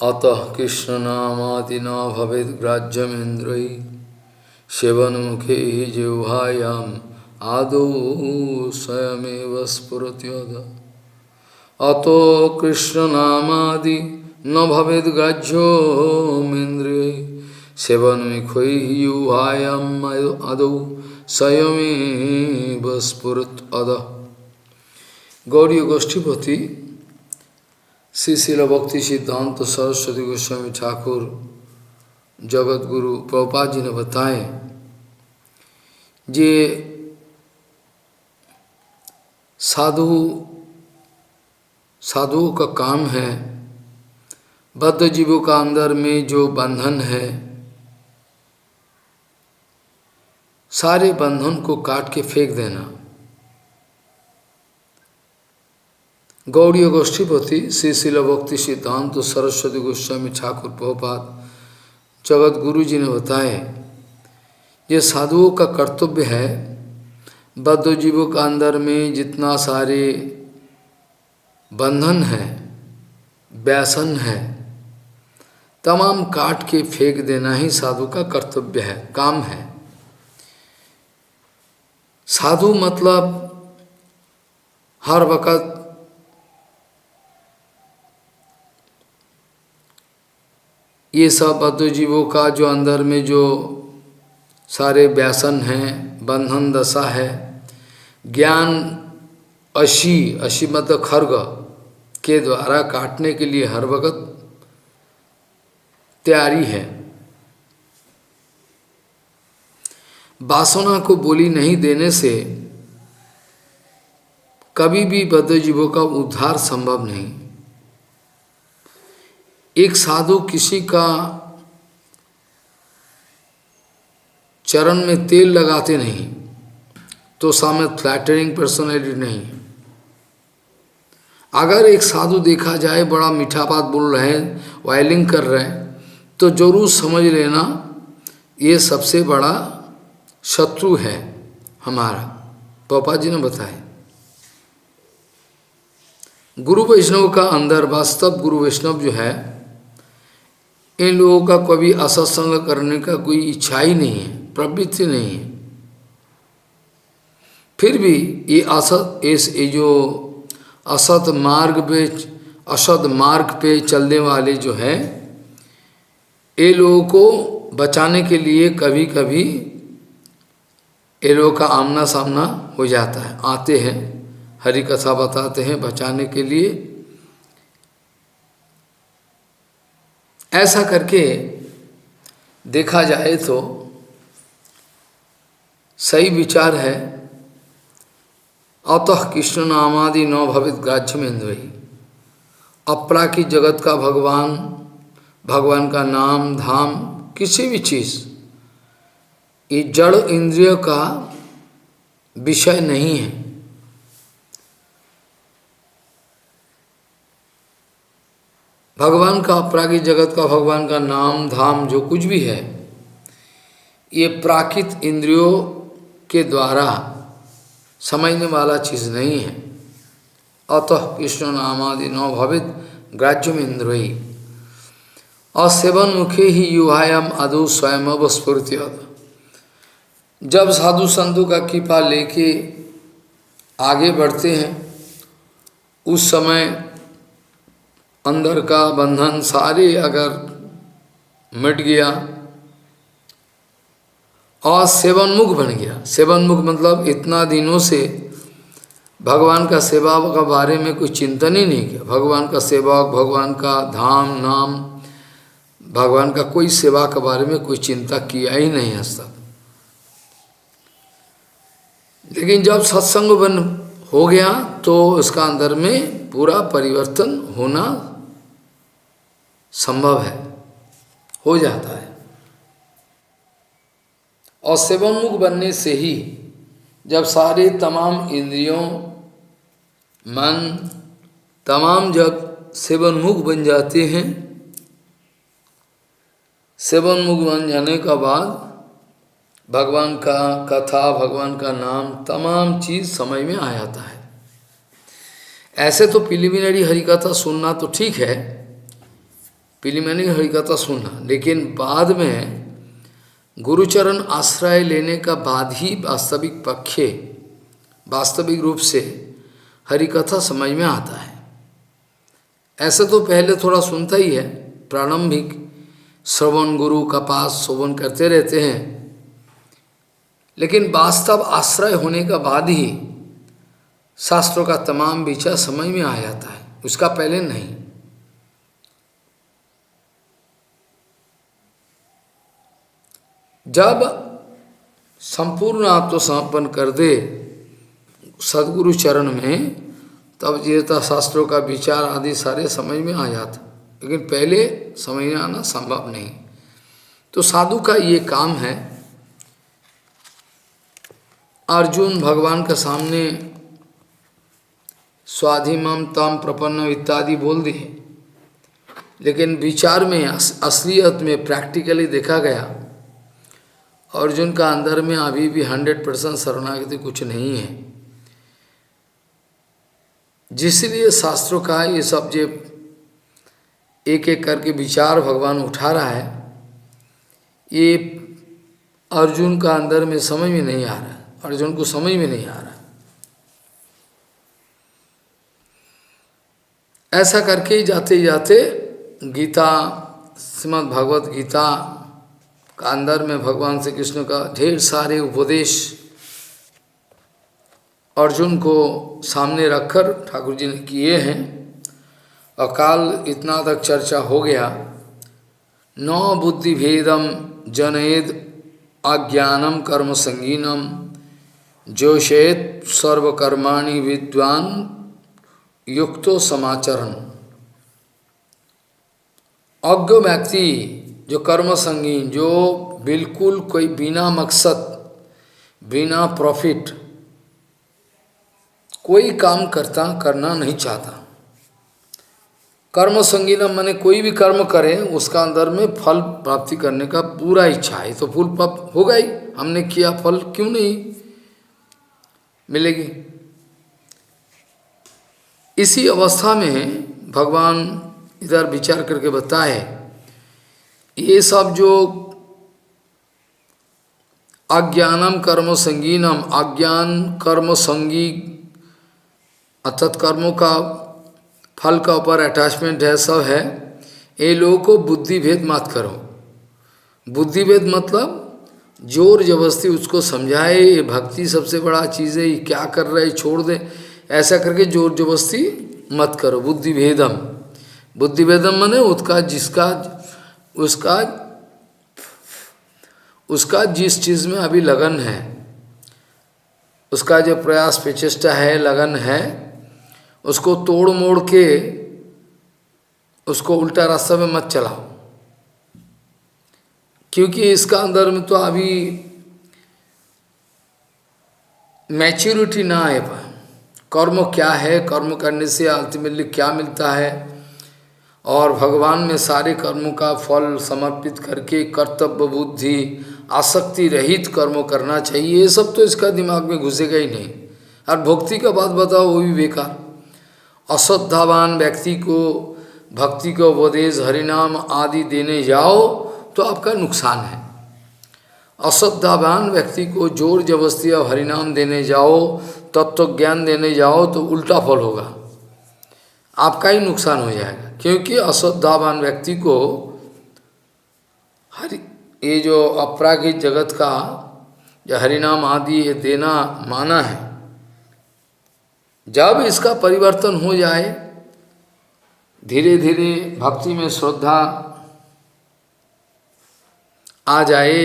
अतः कृष्णनामादि न भवेद्ग्राह्यमेन्द्रैः सेवन्मुखे जिह्वायाम् आदौ स्वयमेव स्फुरत्यद अतो कृष्णनामादि न भवेद्ग्राह्यमेन्द्रैः सेवन्मुखे जिह्वायाम् आदौ स्वयमेव स्फुरत्यद। गौड़ीय गोष्ठीपति श्री शिल भक्ति सिद्धांत सरस्वती गोस्वामी ठाकुर जगत गुरु प्रभुपाद जी ने बताए जे साधुओं का काम है बद्ध जीवों का अंदर में जो बंधन है सारे बंधन को काट के फेंक देना। गौड़ीय गोष्ठीपति श्री शिल भक्ति सिद्धांत सरस्वती गोस्वामी ठाकुर प्रभुपाद जगत गुरु जी ने बताए ये साधुओं का कर्तव्य है बद्ध जीवों का अंदर में जितना सारे बंधन है व्यसन है तमाम काट के फेंक देना ही साधु का कर्तव्य है, काम है। साधु मतलब हर वक्त ये सब बद्ध जीवों का जो अंदर में जो सारे व्यसन हैं बंधन दशा है ज्ञान अशी मतलब खर्ग के द्वारा काटने के लिए हर वक्त तैयारी है। वासना को बोली नहीं देने से कभी भी बद्ध जीवों का उद्धार संभव नहीं। एक साधु किसी का चरण में तेल लगाते नहीं तो सामने फ्लैटरिंग पर्सनैलिटी नहीं। अगर एक साधु देखा जाए बड़ा मीठा बात बोल रहे हैं वायलिंग कर रहे हैं तो जरूर समझ लेना ये सबसे बड़ा शत्रु है हमारा। पापा जी ने बताया गुरु वैष्णव का अंदर वास्तव गुरु वैष्णव जो है इन लोगों का कभी असत्संग करने का कोई इच्छा ही नहीं है, प्रवृत्ति नहीं है। फिर भी ये जो असत मार्ग पे चलने वाले जो है ये लोगों को बचाने के लिए कभी कभी ये लोगों का आमना सामना हो जाता है, आते हैं हरि कथा बताते हैं बचाने के लिए। ऐसा करके देखा जाए तो सही विचार है। अतः कृष्ण नामादि न भवित ग्राह्यमेन्द्रैः अपराकित जगत का भगवान का नाम धाम किसी भी चीज ये जड़ इंद्रिय का विषय नहीं है। भगवान का अपराकित जगत का भगवान का नाम धाम जो कुछ भी है ये प्राकृत इंद्रियों के द्वारा समझने वाला चीज नहीं है। अतः कृष्ण नामादि न भवित ग्राह्यमेन्द्रैः और सेवन मुखे ही युवायाम आदौ स्वयं स्फुरत्यद। जब साधु संतों का कृपा लेके आगे बढ़ते हैं उस समय अंदर का बंधन सारे अगर मिट गया और सेवनमुख बन गया। सेवनमुख मतलब इतना दिनों से भगवान का सेवा का बारे में कोई चिंतन ही नहीं किया। भगवान का सेवक भगवान का धाम नाम भगवान का कोई सेवा के बारे में कोई चिंता किया ही नहीं आज तक। लेकिन जब सत्संग बन हो गया तो उसका अंदर में पूरा परिवर्तन होना संभव है, हो जाता है। और सेवनमुख बनने से ही जब सारे तमाम इंद्रियों मन तमाम जब सेवनमुख बन जाते हैं, सेवनमुख बन जाने का बाद भगवान का कथा भगवान का नाम तमाम चीज समझ में आ जाता है। ऐसे तो प्रिलिमिनरी हरिकथा सुनना तो ठीक है, प्रिलिमिनरी हरिकथा सुनना, लेकिन बाद में गुरुचरण आश्रय लेने का बाद ही वास्तविक रूप से हरिकथा समझ में आता है। ऐसे तो पहले थोड़ा सुनता ही है, प्रारंभिक श्रवण गुरु का पास श्रवण करते रहते हैं, लेकिन वास्तव आश्रय होने का बाद ही शास्त्रों का तमाम विचार समझ में आ जाता है, उसका पहले नहीं। जब संपूर्ण आत्मसमर्पण कर दे सदगुरु चरण में, तब जीवता शास्त्रों का विचार आदि सारे समझ में आ जाता, लेकिन पहले समझ में आना संभव नहीं। तो साधु का ये काम है। अर्जुन भगवान के सामने स्वाधिमम तम प्रपन्न इत्यादि बोल दिए, लेकिन विचार में असलियत में प्रैक्टिकली देखा गया अर्जुन का अंदर में अभी भी 100% शरणागति कुछ नहीं है। जिसलिए शास्त्रों का ये सब जो एक एक करके विचार भगवान उठा रहा है, ये अर्जुन का अंदर में समझ में नहीं आ रहा है, अर्जुन को समझ में नहीं आ रहा। ऐसा करके जाते जाते गीता, श्रीमद् भगवत गीता का अंदर में भगवान श्री कृष्ण का ढेर सारे उपदेश अर्जुन को सामने रखकर ठाकुर जी ने किए हैं। अकाल इतना तक चर्चा हो गया। न बुद्धि भेदम जनयेद अज्ञानम कर्म संगीनम जोशेत सर्वकर्माणि विद्वान युक्तो समाचरण। अज्ञ व्यक्ति जो कर्म संगीन, जो बिल्कुल कोई बिना मकसद बिना प्रॉफिट कोई काम करना नहीं चाहता, कर्म संगीनम माने कोई भी कर्म करे उसका अंदर में फल प्राप्ति करने का पूरा इच्छा है, तो फल प्राप्त होगा ही। हमने किया, फल क्यों नहीं मिलेगी। इसी अवस्था में भगवान इधर विचार करके बताए, ये सब जो अज्ञानम कर्म संगीनम, अज्ञान कर्म संगी अर्थात कर्मों का फल का ऊपर अटैचमेंट है, सब है। ये लोगों को बुद्धि भेद मत करो। बुद्धि भेद मतलब जोर जबरदस्ती उसको समझाए, ये भक्ति सबसे बड़ा चीज़ है, ये क्या कर रहा है छोड़ दे, ऐसा करके जोर जबरदस्ती मत करो। बुद्धि भेदम, बुद्धि भेदम माने उसका जिस चीज़ में अभी लगन है, उसका जो प्रयास प्रचेष्टा है, लगन है, उसको तोड़ मोड़ के उसको उल्टा रास्ता में मत चलाओ, क्योंकि इसका अंदर में तो अभी मैच्योरिटी ना है। कर्म क्या है, कर्म करने से अल्टीमेटली क्या मिलता है, और भगवान में सारे कर्मों का फल समर्पित करके कर्तव्य बुद्धि आसक्ति रहित कर्म करना चाहिए, ये सब तो इसका दिमाग में घुसेगा ही नहीं। और भक्ति का बात बताओ, वो भी बेकार। अश्रद्धावान व्यक्ति को भक्ति का उपदेश हरिनाम आदि देने जाओ तो आपका नुकसान है। अश्रद्धावान व्यक्ति को जोर जबरदस्ती और हरिनाम देने जाओ, तत्व ज्ञान देने जाओ तो उल्टा फल होगा, आपका ही नुकसान हो जाएगा। क्योंकि अश्रद्धावान व्यक्ति को ये जो अपरागिक जगत का जो हरिनाम आदि ये देना माना है, जब इसका परिवर्तन हो जाए, धीरे धीरे भक्ति में श्रद्धा आ जाए,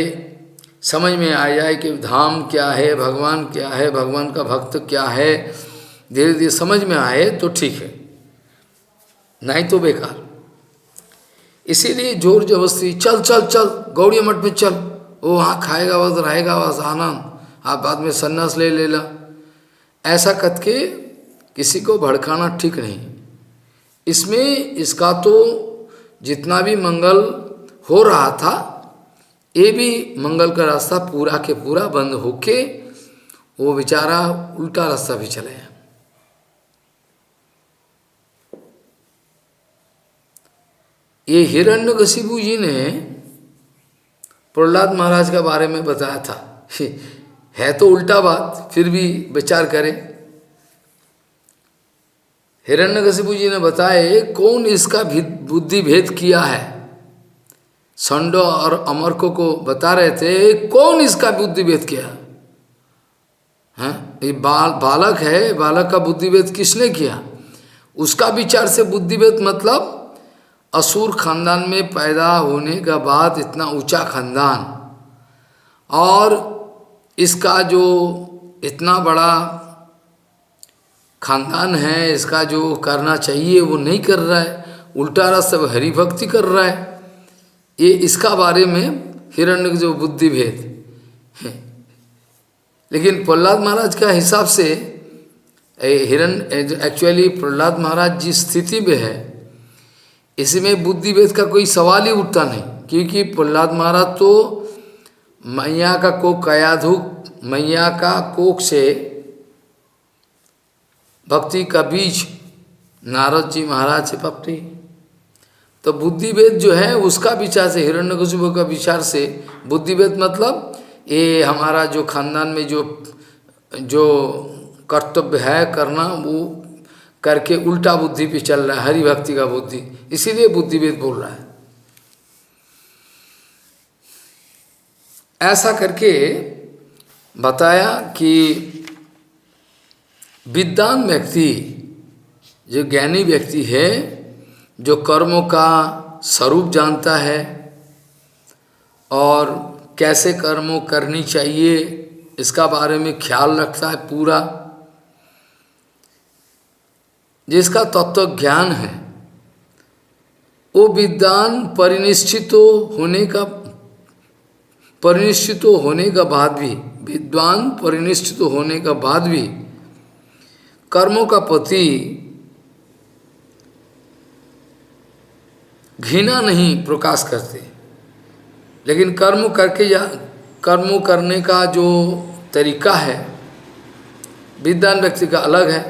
समझ में आ जाए कि धाम क्या है, भगवान क्या है, भगवान का भक्त क्या है, धीरे धीरे समझ में आए तो ठीक है, नहीं तो बेकार। इसीलिए जोर जबरदस्ती चल चल चल गौड़िया मठ में चल, वो वहाँ खाएगा बस, रहेगा बस आनंद, आप बाद में सन्यास ले लेला, ऐसा करके किसी को भड़काना ठीक नहीं। इसमें इसका तो जितना भी मंगल हो रहा था, ये भी मंगल का रास्ता पूरा के पूरा बंद होके वो बेचारा उल्टा रास्ता भी चले। ये हिरण्यकशिपु जी ने प्रहलाद महाराज के बारे में बताया था। है तो उल्टा बात, फिर भी विचार करें। हिरण्यकशिपु जी ने बताए कौन इसका बुद्धि भेद किया है। संडो और अमरको को बता रहे थे कौन इसका बुद्धि भेद किया है। ये बालक है, बालक का बुद्धि भेद किसने किया? उसका विचार से बुद्धि भेद मतलब असुर खानदान में पैदा होने का बाद इतना ऊंचा खानदान, और इसका जो इतना बड़ा खानदान है, इसका जो करना चाहिए वो नहीं कर रहा है, उल्टा रास्ते में हरि भक्ति कर रहा है। ये इसका बारे में हिरण्य जो बुद्धि भेद है। लेकिन प्रहलाद महाराज का हिसाब से एक्चुअली प्रहलाद महाराज जिस स्थिति में है, इसमें बुद्धि भेद का कोई सवाल ही उठता नहीं, क्योंकि प्रहलाद महाराज तो मैया का कोख कयाधुक, मैया का कोख से भक्ति का बीज नारद जी महाराज से पपटी। तो बुद्धिभेद जो है उसका विचार से, हिरण्यकशिपु का विचार से बुद्धिभेद मतलब ये हमारा जो खानदान में जो कर्तव्य है करना, वो करके उल्टा बुद्धि पे चल रहा है, हरि भक्ति का बुद्धि, इसीलिए बुद्धिभेद बोल रहा है। ऐसा करके बताया कि विद्वान व्यक्ति, जो ज्ञानी व्यक्ति है, जो कर्मों का स्वरूप जानता है और कैसे कर्मों करनी चाहिए इसका बारे में ख्याल रखता है पूरा, जिसका तत्व ज्ञान है, वो विद्वान परिनिष्ठित होने का बाद भी, विद्वान परिनिष्ठित होने का बाद भी कर्मों का प्रति घृणा नहीं प्रकाश करते। लेकिन कर्म करने का जो तरीका है विद्वान व्यक्ति का अलग है,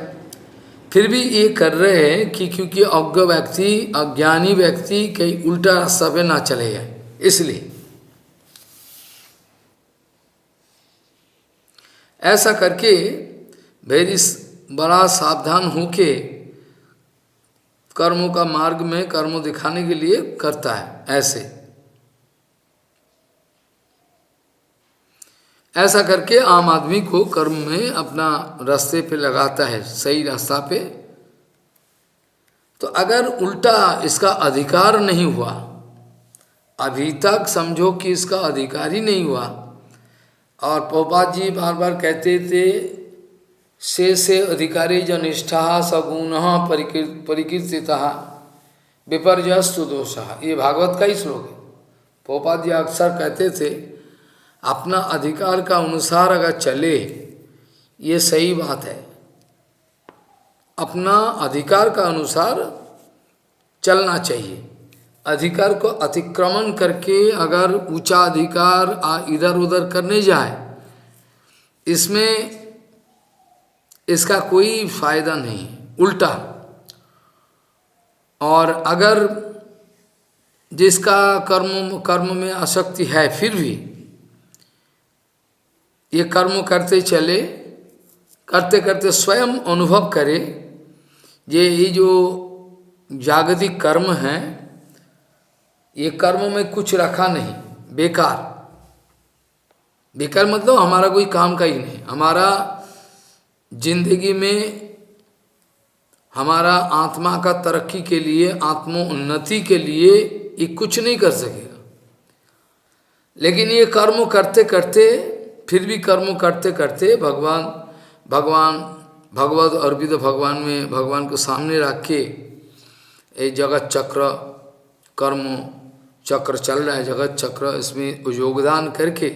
फिर भी ये कर रहे हैं कि क्योंकि अज्ञ व्यक्ति, अज्ञानी व्यक्ति कहीं उल्टा रास्ता पे ना चले जाए, इसलिए ऐसा करके वेरी बड़ा सावधान होके कर्मों का मार्ग में कर्म दिखाने के लिए करता है। ऐसा करके आम आदमी को कर्म में अपना रास्ते पे लगाता है, सही रास्ता पे। तो अगर उल्टा इसका अधिकार नहीं हुआ, अभी तक समझो कि इसका अधिकार ही नहीं हुआ, और प्रभुपाद जी बार बार कहते थे से अधिकारी जनिष्ठा सगुण परिकीर्तिता विपर्यस्तु दोषः, ये भागवत का ही श्लोक है। प्रभुपाद जी अक्सर कहते थे अपना अधिकार का अनुसार अगर चले, ये सही बात है, अपना अधिकार का अनुसार चलना चाहिए। अधिकार को अतिक्रमण करके अगर ऊंचा अधिकार इधर उधर करने जाए, इसमें इसका कोई फायदा नहीं, उल्टा। और अगर जिसका कर्म में आसक्ति है, फिर भी ये कर्म करते चले, करते करते स्वयं अनुभव करे ये जो जागतिक कर्म है, ये कर्म में कुछ रखा नहीं, बेकार। बेकार मतलब हमारा कोई काम का ही नहीं, हमारा जिंदगी में हमारा आत्मा का तरक्की के लिए, आत्मोन्नति के लिए ये कुछ नहीं कर सकेगा। लेकिन ये कर्म करते करते, फिर भी कर्म करते करते भगवत अर्पित भगवान में, भगवान को सामने रख के ये जगत चक्र, कर्म चक्र चल रहा है, जगत चक्र, इसमें योगदान करके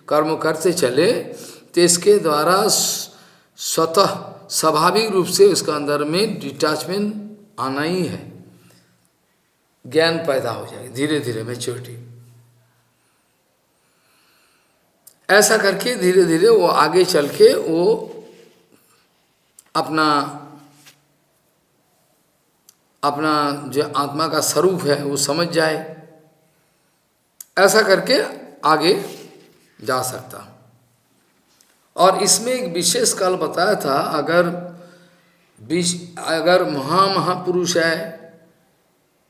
कर्म करते चले, तो इसके द्वारा स्वतः स्वाभाविक रूप से उसका अंदर में डिटैचमेंट आना ही है, ज्ञान पैदा हो जाएगा धीरे धीरे, मैच्योरिटी। ऐसा करके धीरे धीरे वो आगे चल के वो अपना अपना जो आत्मा का स्वरूप है वो समझ जाए, ऐसा करके आगे जा सकता। और इसमें एक विशेष काल बताया था, अगर महापुरुष है,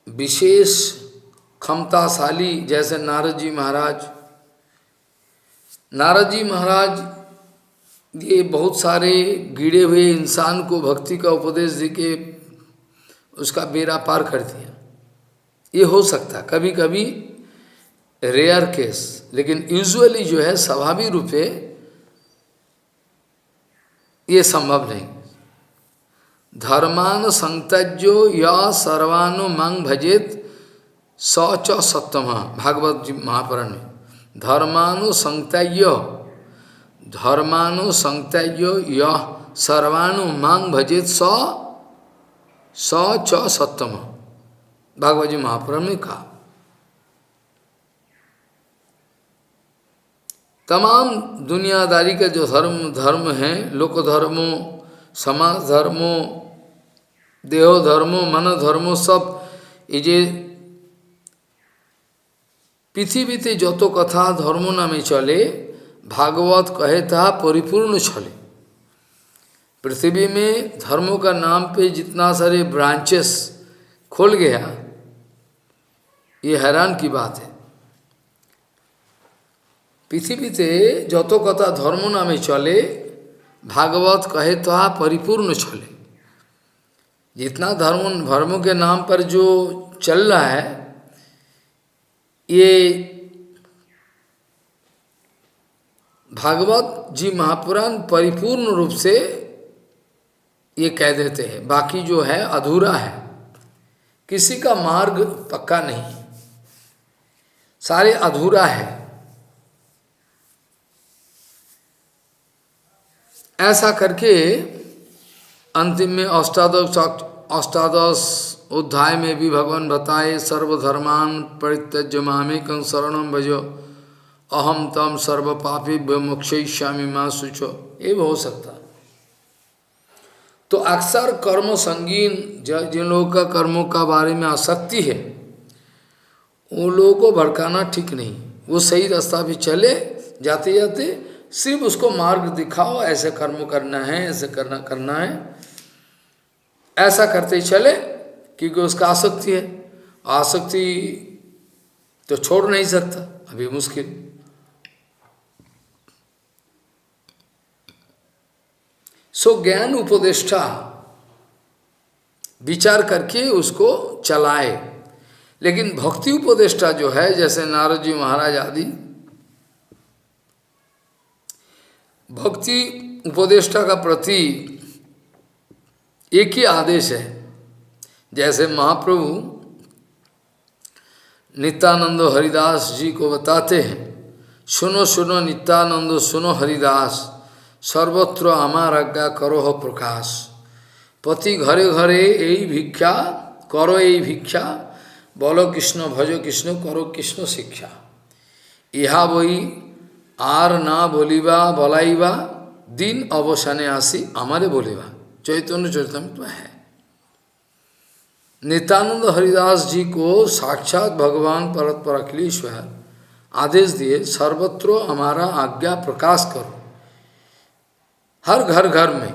विशेष क्षमताशाली, जैसे नारद जी महाराज। नारद जी महाराज ये बहुत सारे गिरे हुए इंसान को भक्ति का उपदेश देके उसका बेड़ा पार कर दिया। ये हो सकता कभी कभी, रेयर केस, लेकिन यूजुअली जो है स्वाभाविक रूप से ये संभव नहीं। धर्मान संत्यज्यो या सर्वानु मंग भजेत स च सत्तम, भागवत जी महापुराण में। धर्मानु संत्यज्यो यह सर्वानु मंग भजेत स च सत्तम, भागवत जी महापुराण में कहा। तमाम दुनियादारी का जो धर्म है, लोक धर्मों, समाज धर्मों, देहो धर्मों, मन धर्मों, सब ये जे पृथ्वीते যত कथा धर्म नामे चले, भागवत कहे था परिपूर्ण चले। पृथ्वी में धर्मों का नाम पे जितना सारे ब्रांचेस खोल गया, ये हैरान की बात है। पृथ्वीते যত कथा धर्म नामे चले, भागवत कहे तो परिपूर्ण चले। जितना धर्मों के नाम पर जो चल रहा है, ये भागवत जी महापुराण परिपूर्ण रूप से ये कह देते हैं। बाकी जो है अधूरा है, किसी का मार्ग पक्का नहीं, सारे अधूरा है। ऐसा करके अंतिम में अष्टादश अध्याय में भी भगवान बताए, सर्वधर्मान परित्यज्य मामेकं शरणं भजो अहम तम सर्व पापेभ्यो मोक्षयिष्यामि मा शुचो। ये भी हो सकता। तो अक्सर कर्म संगीन जिन लोगों का कर्मों का बारे में आसक्ति है, उन लोगों को भड़काना ठीक नहीं। वो सही रास्ता भी चले, जाते जाते सिर्फ उसको मार्ग दिखाओ, ऐसे कर्म करना है, ऐसे करना है, ऐसा करते ही चले, क्योंकि उसका आसक्ति है। आसक्ति तो छोड़ नहीं सकता, अभी मुश्किल। सो ज्ञान उपदेष्टा विचार करके उसको चलाए। लेकिन भक्ति उपदेष्टा जो है, जैसे नारद जी महाराज आदि, भक्ति उपदेष्टा का प्रति एक ही आदेश है। जैसे महाप्रभु नित्यानंद हरिदास जी को बताते हैं, सुनो सुनो नित्यानंद सुनो हरिदास, सर्वत्र आमार आज्ञा करो हो प्रकाश। पति घरे घरे यही भिक्षा करो, यही भिक्षा बोलो कृष्ण भजो कृष्ण करो कृष्ण शिक्षा। इहा बही आर ना बोलिबा बलाइबा, दिन अवसाने आसी हमारे बोलिबा। चैतन्य चरितमृत में है। नित्यानंद हरिदास जी को साक्षात भगवान परतपर अखिलेश्वर आदेश दिए, सर्वत्र हमारा आज्ञा प्रकाश करो। हर घर घर में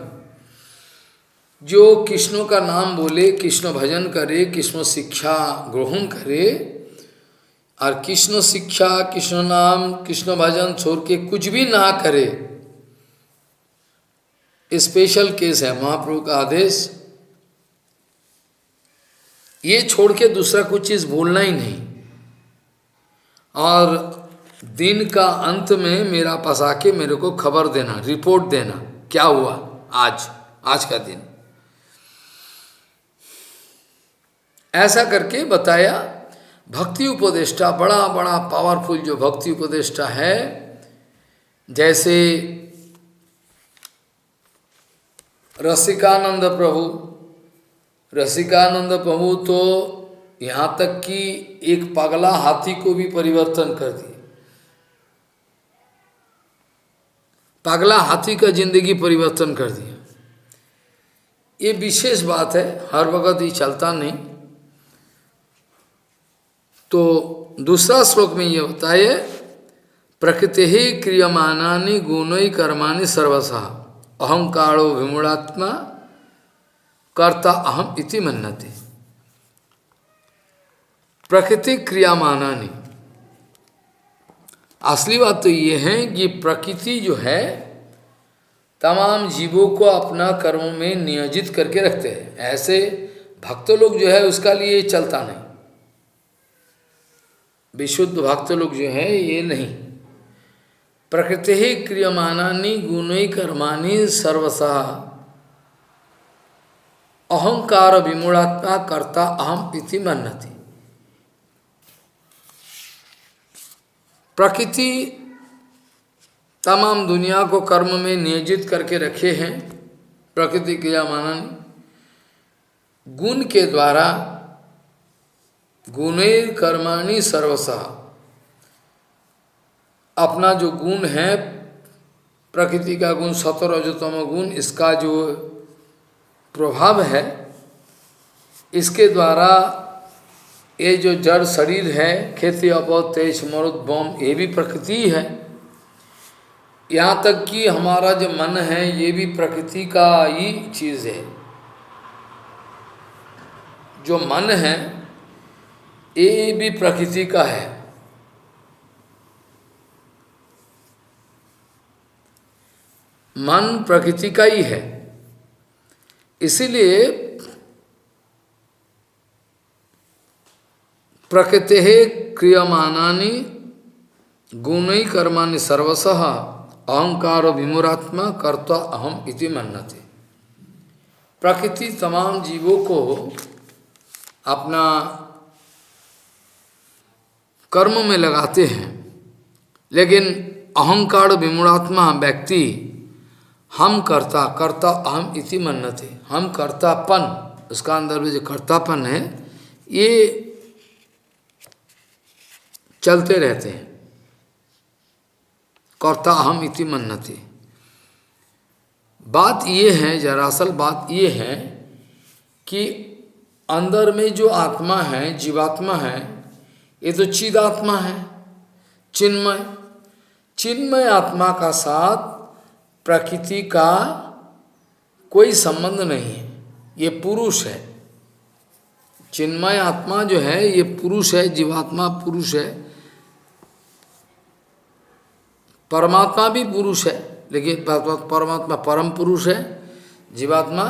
जो कृष्ण का नाम बोले, कृष्ण भजन करे, कृष्ण शिक्षा ग्रहण करे, और कृष्ण शिक्षा, कृष्ण नाम, कृष्ण भजन छोड़ के कुछ भी ना करे, स्पेशल केस है। महाप्रभु का आदेश, ये छोड़ के दूसरा कुछ चीज बोलना ही नहीं। और दिन का अंत में मेरा पास आके मेरे को खबर देना, रिपोर्ट देना, क्या हुआ आज का दिन। ऐसा करके बताया। भक्ति उपदेष्टा बड़ा बड़ा पावरफुल जो भक्ति उपदेष्टा है, जैसे रसिकानंद प्रभु तो यहाँ तक कि एक पगला हाथी को भी परिवर्तन कर दिए। पगला हाथी का जिंदगी परिवर्तन कर दिया। ये विशेष बात है, हर वक्त ये चलता नहीं। तो दूसरा श्लोक में ये बताइए, प्रकृति ही क्रियमानानि गुणों कर्माणि सर्वशः अहंकारो विमूढ़ात्मा कर्ता अहम इति मन्यते। प्रकृति क्रियामानानि, असली बात तो ये है कि प्रकृति जो है तमाम जीवों को अपना कर्म में नियोजित करके रखते हैं। ऐसे भक्त लोग जो है उसका लिए चलता नहीं, विशुद्ध भक्त लोग जो है ये नहीं। प्रकृति ही क्रियमानानि गुणों कर्माणि सर्वशः अहंकार विमूढ़ात्मा कर्ता अहम इति मन्यते। प्रकृति तमाम दुनिया को कर्म में नियोजित करके रखे हैं। प्रकृति क्रियमानानि, गुण के द्वारा, गुणैर कर्माणि सर्वशः, अपना जो गुण है प्रकृति का गुण सत्व रजोतम गुण, इसका जो प्रभाव है, इसके द्वारा ये जो जड़ शरीर है, खेती अपौत तेज मरुद बम, ये भी प्रकृति है। यहाँ तक कि हमारा जो मन है ये भी प्रकृति का ही चीज़ है। जो मन है ये भी प्रकृति का है। मन प्रकृति का ही है, इसीलिए प्रकृति क्रियमानानि गुणैः कर्माणि सर्वशः अहंकार विमूढ़ात्मा कर्ता अहम इति मन्यते। प्रकृति तमाम जीवों को अपना कर्म में लगाते हैं, लेकिन अहंकार विमूढ़ात्मा व्यक्ति हम कर्ता, कर्ता अहम इति मन्यते, हम कर्तापन, उसका अंदर में जो कर्तापन है ये चलते रहते हैं। कर्ता अहम इति मन्यते। बात ये है, दरअसल बात ये है कि अंदर में जो आत्मा है, जीवात्मा है, ये तो चिदात्मा है, चिन्मय। चिन्मय आत्मा का साथ प्रकृति का कोई संबंध नहीं है, ये पुरुष है। चिन्मय आत्मा जो है ये पुरुष है, जीवात्मा पुरुष है, परमात्मा भी पुरुष है, लेकिन परमात्मा परम पुरुष है, जीवात्मा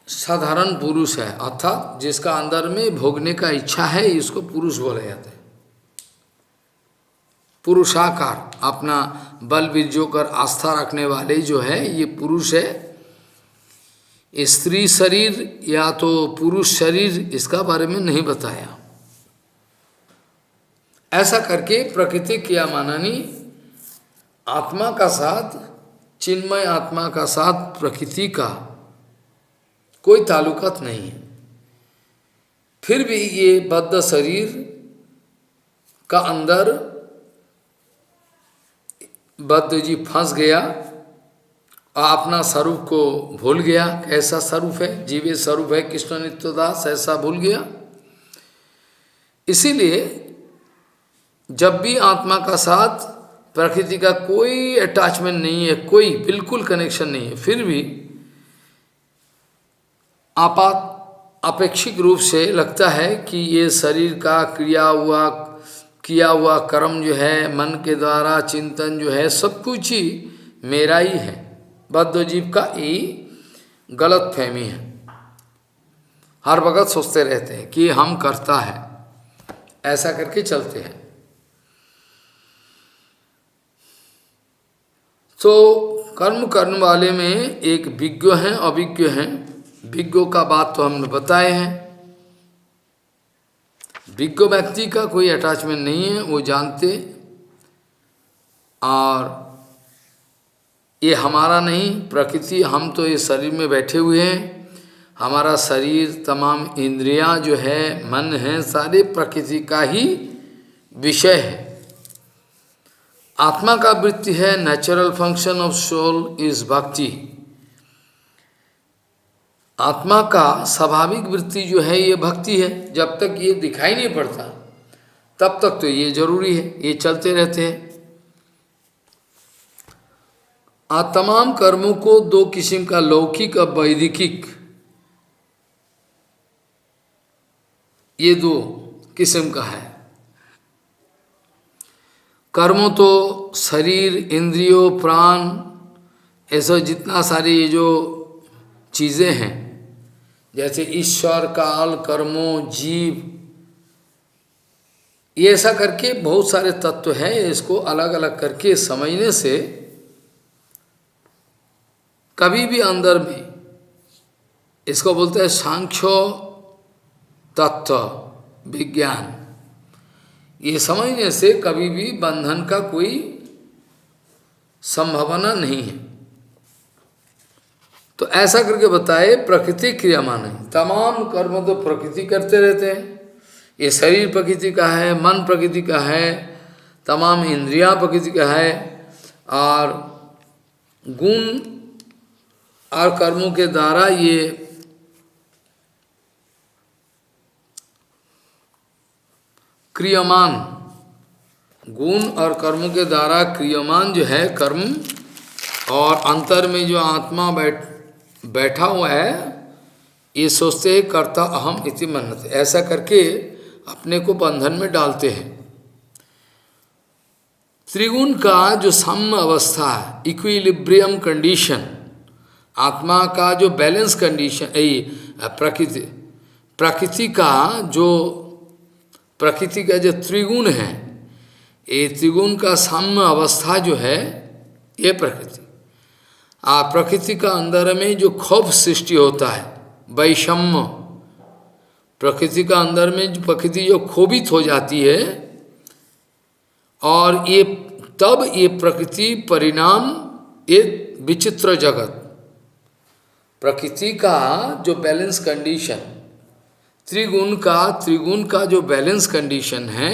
साधारण पुरुष है, अर्थात जिसका अंदर में भोगने का इच्छा है इसको पुरुष बोला जाता है। पुरुषाकार, अपना बल बीर्जों कर आस्था रखने वाले जो है ये पुरुष है। स्त्री शरीर या तो पुरुष शरीर, इसका बारे में नहीं बताया। ऐसा करके प्रकृति क्रियमानानि, आत्मा का साथ, चिन्मय आत्मा का साथ प्रकृति का कोई ताल्लुकात नहीं है। फिर भी ये बद्ध शरीर का अंदर बद्ध जी फंस गया और अपना स्वरूप को भूल गया। कैसा स्वरूप है, जीवे स्वरूप है कृष्ण नित्यदास, ऐसा भूल गया। इसीलिए जब भी आत्मा का साथ प्रकृति का कोई अटैचमेंट नहीं है, कोई बिल्कुल कनेक्शन नहीं है, फिर भी अपेक्षिक रूप से लगता है कि ये शरीर का किया हुआ कर्म जो है, मन के द्वारा चिंतन जो है, सब कुछ ही मेरा ही है। बद्ध जीव का ये गलत फहमी है, हर वक्त सोचते रहते हैं कि हम करता है, ऐसा करके चलते हैं। तो कर्म करने वाले में एक विज्ञ हैं, अविज्ञ हैं। विज्ञों का बात तो हमने बताए हैं। विज्ञ व्यक्ति का कोई अटैचमेंट नहीं है, वो जानते और ये हमारा नहीं, प्रकृति, हम तो ये शरीर में बैठे हुए हैं, हमारा शरीर, तमाम इंद्रियां जो है, मन है, सारे प्रकृति का ही विषय है। आत्मा का वृत्ति है, natural function of soul is bhakti. आत्मा का स्वाभाविक वृत्ति जो है ये भक्ति है। जब तक ये दिखाई नहीं पड़ता तब तक तो ये जरूरी है, ये चलते रहते हैं। तमाम कर्मों को दो किस्म का, लौकिक और वैदिकिक, ये दो किस्म का है। कर्मों तो शरीर, इंद्रियों, प्राण, ऐसा जितना सारी ये जो चीज़ें हैं, जैसे ईश्वर, काल, कर्मों, जीव, ये ऐसा करके बहुत सारे तत्व हैं। इसको अलग अलग करके समझने से कभी भी अंदर में, इसको बोलते हैं सांख्य तत्व विज्ञान, ये समझने से कभी भी बंधन का कोई संभावना नहीं है। तो ऐसा करके बताए प्रकृति क्रियामान है। तमाम कर्म तो प्रकृति करते रहते हैं। ये शरीर प्रकृति का है, मन प्रकृति का है, तमाम इंद्रियां प्रकृति का है, और गुण और कर्मों के द्वारा ये क्रियमान, गुण और कर्मों के द्वारा क्रियमान जो है कर्म, और अंतर में जो आत्मा बैठा हुआ है, ये सोचते हैं कर्ता अहम इति मन्यते। ऐसा करके अपने को बंधन में डालते हैं। त्रिगुण का जो साम्य अवस्था है, इक्विलिब्रियम कंडीशन, आत्मा का जो बैलेंस कंडीशन, प्रकृति का जो त्रिगुण है, ये त्रिगुण का साम्य अवस्था जो है, ये प्रकृति। प्रकृति का अंदर में जो क्षोभ सृष्टि होता है, वैषम्य, प्रकृति का अंदर में जो प्रकृति जो क्षोभित हो जाती है, और ये तब ये प्रकृति परिणाम, ये विचित्र जगत, प्रकृति का जो बैलेंस कंडीशन, त्रिगुण का जो बैलेंस कंडीशन है,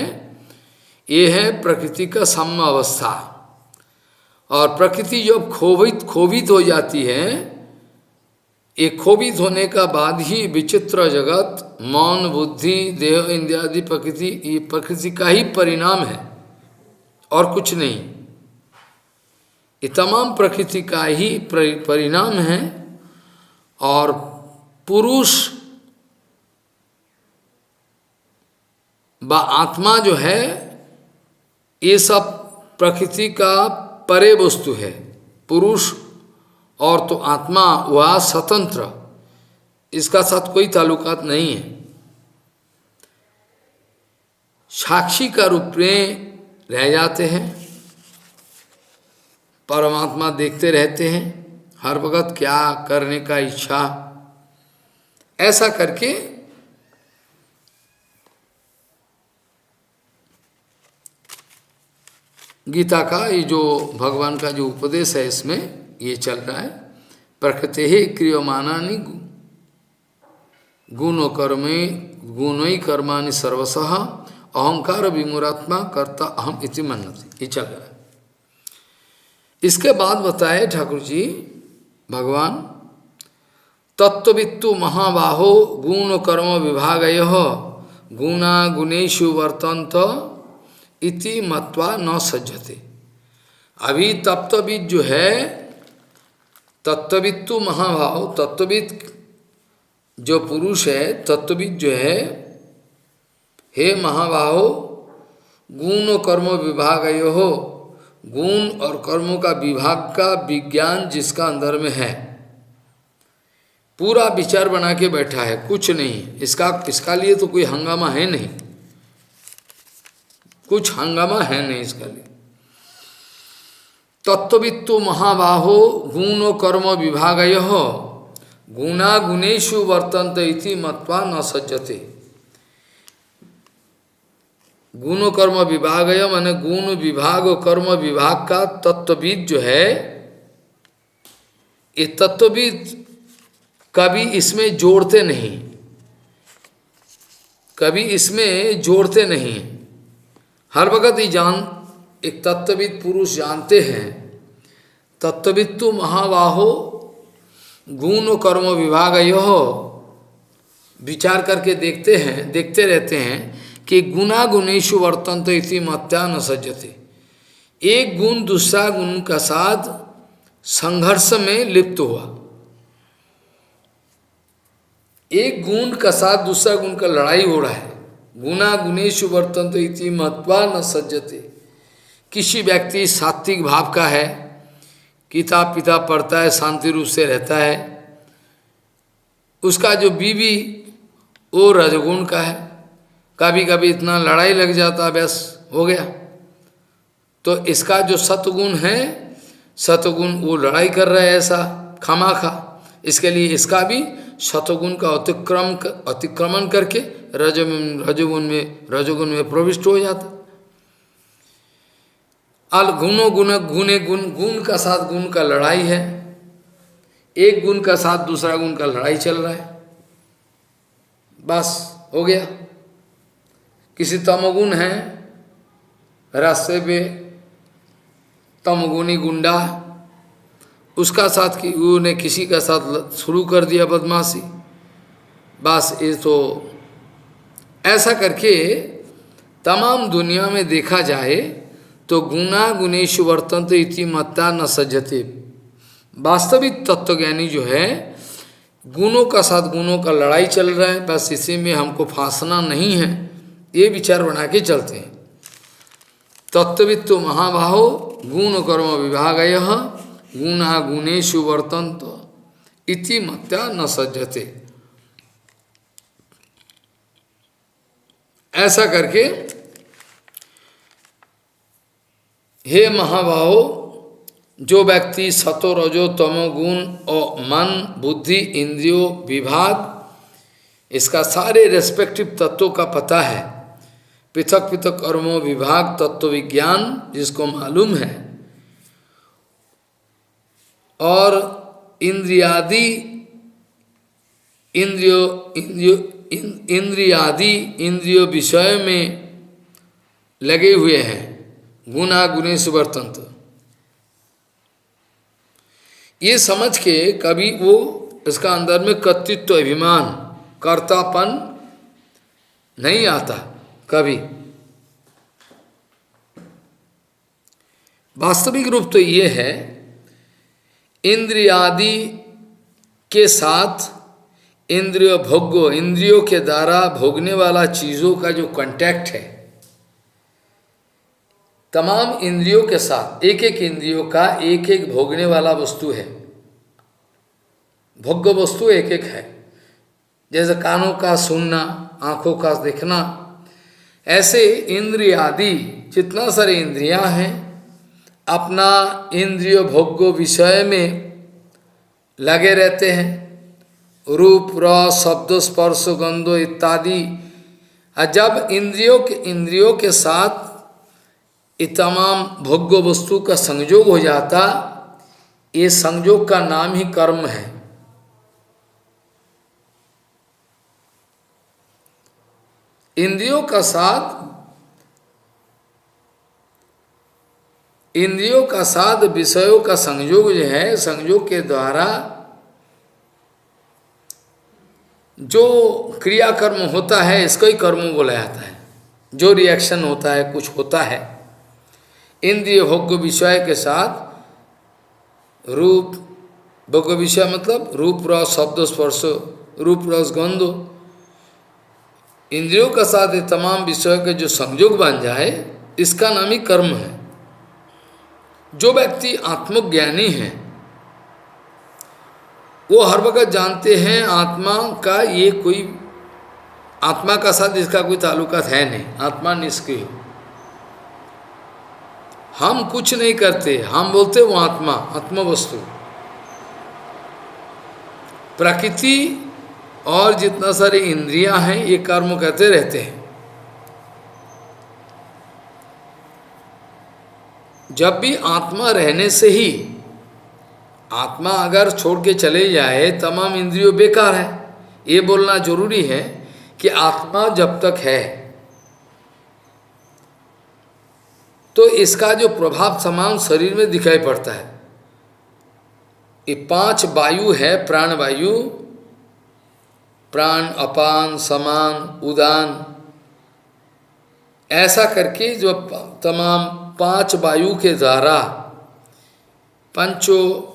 ये है प्रकृति का साम्य अवस्था। और प्रकृति जब क्षोभित हो जाती है, ये क्षोभित होने का बाद ही विचित्र जगत, मौन, बुद्धि, देह, इंद्रियादि प्रकृति, ये प्रकृति का ही परिणाम है और कुछ नहीं। ये तमाम प्रकृति का ही परिणाम है। और पुरुष व आत्मा जो है, ये सब प्रकृति का परे वस्तु है। पुरुष और तो आत्मा वह स्वतंत्र, इसका साथ कोई ताल्लुकात नहीं है। साक्षी का रूप में रह जाते हैं, परमात्मा देखते रहते हैं हर वक्त क्या करने का इच्छा। ऐसा करके गीता का ये जो भगवान का जो उपदेश है, इसमें ये चल रहा है। प्रकृति ही क्रियमानानि गुणो कर्मे गुणोई कर्माणि सर्वशः अहंकार विमूरात्मा कर्ता अहम इति मन्यते, ये चल रहा है। इसके बाद बताए ठाकुर जी भगवान, तत्ववित्तु महाबाहो गुण कर्म विभागयः गुणा गुणेषु वर्तन्त इति मत्वा न सज्जते। अभी तत्वविद जो है, तत्ववित्तु महाभाव, तत्वविद जो पुरुष है, तत्वविद जो है, हे महाबाहो गुण कर्म विभागयोः, गुण और कर्मों का विभाग का विज्ञान जिसका अंदर में है, पूरा विचार बना के बैठा है, कुछ नहीं इसका लिए तो कोई हंगामा है नहीं, कुछ हंगामा है नहीं इसका लिए। तत्ववित्तु महाबाहो गुण कर्म विभागयः गुणा गुणेषु वर्तन्ते इति मत्वा न सज्जते। गुण कर्म विभागय माने गुण विभाग और कर्म विभाग का तत्वविद जो है, ये तत्वविद कभी इसमें जोड़ते नहीं, कभी इसमें जोड़ते नहीं, हर वक्त एक तत्वविद पुरुष जानते हैं, तत्वविद तो महाबाहो गुण कर्म विभाग यह विचार करके देखते हैं, देखते रहते हैं कि गुणा गुणेशु वर्तन्त इति मत्या न सज्जते। एक गुण दूसरा गुण का साथ संघर्ष में लिप्त हुआ, एक गुण का साथ दूसरा गुण का लड़ाई हो रहा है। गुणा गुणेशु वर्तन्त इति मत्वा न सज्जते। किसी व्यक्ति सात्विक भाव का है, किताब पिताब पढ़ता है, शांति रूप से रहता है, उसका जो बीवी वो रजगुण का है, कभी कभी इतना लड़ाई लग जाता, बस हो गया। तो इसका जो सत्वगुण है, सत्वगुण वो लड़ाई कर रहा है ऐसा खामाखा, इसके लिए इसका भी सत्वगुण का अतिक्रमण करके रजोगुण में प्रविष्ट हो जाता। अल गुणों गुण का साथ गुण का लड़ाई है, एक गुण का साथ दूसरा गुण का लड़ाई चल रहा है, बस हो गया। किसी तमोगुण है, रास्ते पे तमोगुणी गुंडा, उसका साथ कि उन्होंने किसी का साथ शुरू कर दिया बदमाशी, बस ये तो ऐसा करके तमाम दुनिया में देखा जाए तो गुणा गुणेशु वर्तन्त इति मत्ता न सज्जते। वास्तविक तत्वज्ञानी जो है, गुणों का साथ गुणों का लड़ाई चल रहा है, बस इसी में हमको फांसना नहीं है, ये विचार बना के चलते हैं। तत्वविद तो महाबाहो गुण कर्म विभागय गुणा गुणेशु वर्तन्त इति मत्या न सज्जते। ऐसा करके हे महाबाहो, जो व्यक्ति सतो रजो तमो गुण और मन बुद्धि इंद्रियों विभाग, इसका सारे रेस्पेक्टिव तत्वों का पता है, पृथक पृथक कर्मों विभाग तत्व विज्ञान जिसको मालूम है, और इंद्रियो विषय में लगे हुए हैं, गुणा गुणेशु वर्तन्त, ये समझ के कभी वो इसका अंदर में कर्तृत्व अभिमान कर्तापन नहीं आता कभी। वास्तविक रूप तो ये है, इंद्रियादि के साथ इंद्रिय भोग्य, इंद्रियों के द्वारा भोगने वाला चीजों का जो कांटेक्ट है, तमाम इंद्रियों के साथ एक एक इंद्रियों का एक एक भोगने वाला वस्तु है, भोग्य वस्तु एक एक है। जैसे कानों का सुनना, आंखों का देखना, ऐसे इंद्रियादि जितना सारे इंद्रियां हैं अपना इंद्रिय भोग्य विषय में लगे रहते हैं। रूप रस शब्द स्पर्श गंधो इत्यादि, जब इंद्रियों के साथ ये तमाम भोग्य वस्तु का संयोग हो जाता, ये संयोग का नाम ही कर्म है। इंद्रियों का साथ विषयों का संयोग जो है, संयोग के द्वारा जो क्रियाकर्म होता है इसको ही कर्म बोला जाता है। जो रिएक्शन होता है, कुछ होता है इंद्रिय भोग्य विषय के साथ, रूप भोग्य विषय मतलब रूप रस शब्द स्पर्श, रूप रस गंध, इंद्रियों का साथ ये तमाम विषयों के जो संयोग बन जाए, इसका नाम ही कर्म है। जो व्यक्ति आत्मज्ञानी है वो हर वक्त जानते हैं आत्मा का ये कोई, आत्मा का साथ इसका कोई ताल्लुकात है नहीं, आत्मा निष्क्रिय, हम कुछ नहीं करते, हम बोलते वो आत्मा, आत्मवस्तु, प्रकृति और जितना सारे इंद्रियां हैं ये कर्म करते रहते हैं। जब भी आत्मा रहने से ही, आत्मा अगर छोड़ के चले जाए तमाम इंद्रियों बेकार है। ये बोलना जरूरी है कि आत्मा जब तक है तो इसका जो प्रभाव समान शरीर में दिखाई पड़ता है। ये 5 वायु है, प्राण वायु, प्राण, अपान, समान, उदान, ऐसा करके जो तमाम 5 वायु के द्वारा पंचो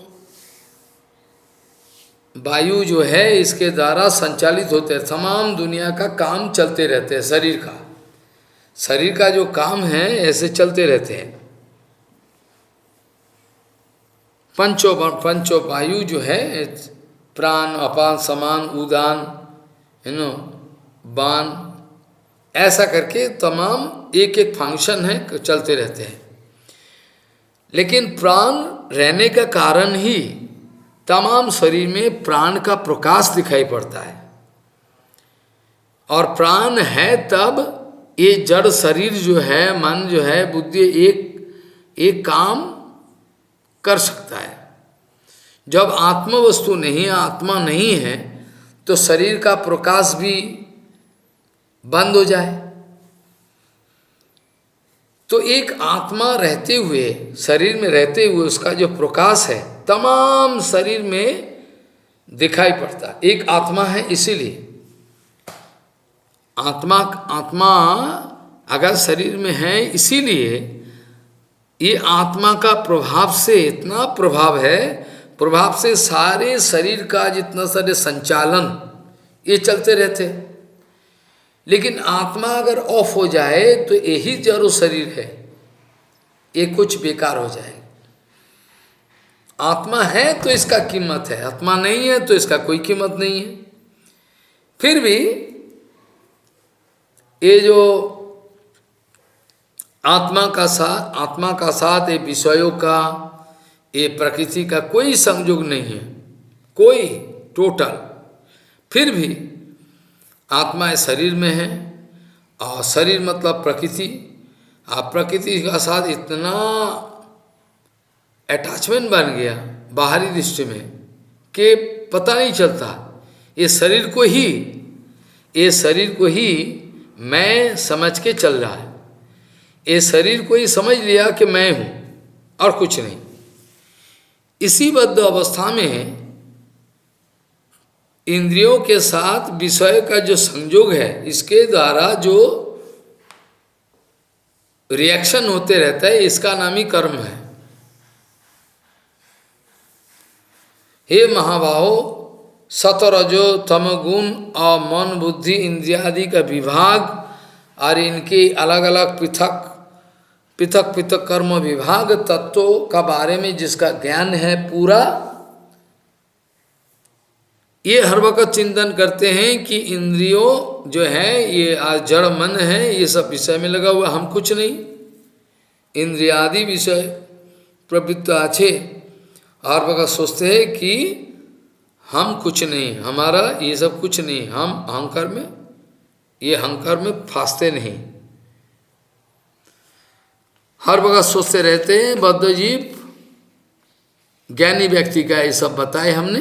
वायु जो है इसके द्वारा संचालित होते हैं, तमाम दुनिया का काम चलते रहते हैं। शरीर का जो काम है ऐसे चलते रहते हैं। पंचो वायु जो है, प्राण, अपान, समान, उदान, बाण, ऐसा करके तमाम एक एक फंक्शन है चलते रहते हैं। लेकिन प्राण रहने का कारण ही तमाम शरीर में प्राण का प्रकाश दिखाई पड़ता है। और प्राण है तब ये जड़ शरीर जो है, मन जो है, बुद्धि एक काम कर सकता है। जब आत्म वस्तु नहीं, आत्मा नहीं है, तो शरीर का प्रकाश भी बंद हो जाए। तो एक आत्मा रहते हुए, शरीर में रहते हुए उसका जो प्रकाश है तमाम शरीर में दिखाई पड़ता। एक आत्मा है, इसीलिए आत्मा अगर शरीर में है, इसीलिए ये आत्मा का प्रभाव से इतना प्रभाव है, प्रभाव से सारे शरीर का जितना सारे संचालन ये चलते रहते। लेकिन आत्मा अगर ऑफ हो जाए तो यही जड़ शरीर है, ये कुछ बेकार हो जाए। आत्मा है तो इसका कीमत है, आत्मा नहीं है तो इसका कोई कीमत नहीं है। फिर भी ये जो आत्मा का साथ ये विषयों का, ये प्रकृति का कोई संयोग नहीं है, कोई टोटल। फिर भी आत्मा इस शरीर में है, और शरीर मतलब प्रकृति। आप प्रकृति का साथ इतना अटैचमेंट बन गया बाहरी दृष्टि में कि पता नहीं चलता। ये शरीर को ही मैं समझ के चल रहा है। ये शरीर को ही समझ लिया कि मैं हूँ और कुछ नहीं। इसी बद्ध अवस्था में इंद्रियों के साथ विषय का जो संयोग है, इसके द्वारा जो रिएक्शन होते रहता है, इसका नाम ही कर्म है। हे महाबाहो, सतरजो तमगुण और मन बुद्धि इंद्रियादि का विभाग और इनके अलग अलग पृथक कर्म विभाग तत्वों का बारे में जिसका ज्ञान है पूरा, ये हर वक्त चिंतन करते हैं कि इंद्रियों जो है, ये आज जड़ मन है, ये सब विषय में लगा हुआ, हम कुछ नहीं। इंद्रियादि विषय प्रवृत्त आछे, हर वक्त सोचते हैं कि हम कुछ नहीं, हमारा ये सब कुछ नहीं, हम अहंकार में फंसते नहीं। हर वक्त सोचते रहते हैं। बद्ध जीव, ज्ञानी व्यक्ति का ये सब बताए हमने,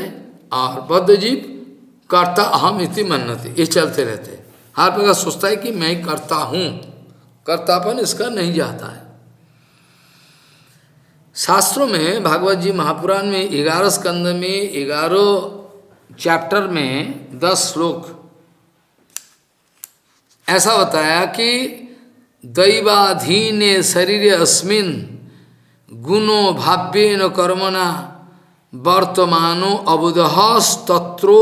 और बद्ध जीव कर्ता अहम इति मन्यते, ये चलते रहते हैं। हर वक्त सोचता है कि मैं करता हूँ, कर्तापन इसका नहीं जाता है। शास्त्रों में, भागवत जी महापुराण में 11 स्कंद में 11 चैप्टर में 10 श्लोक ऐसा बताया कि दैवाधीने शरीरे अस्मिन् गुणो भाव्येन कर्मणा वर्तमानो अबुधस् तत्रो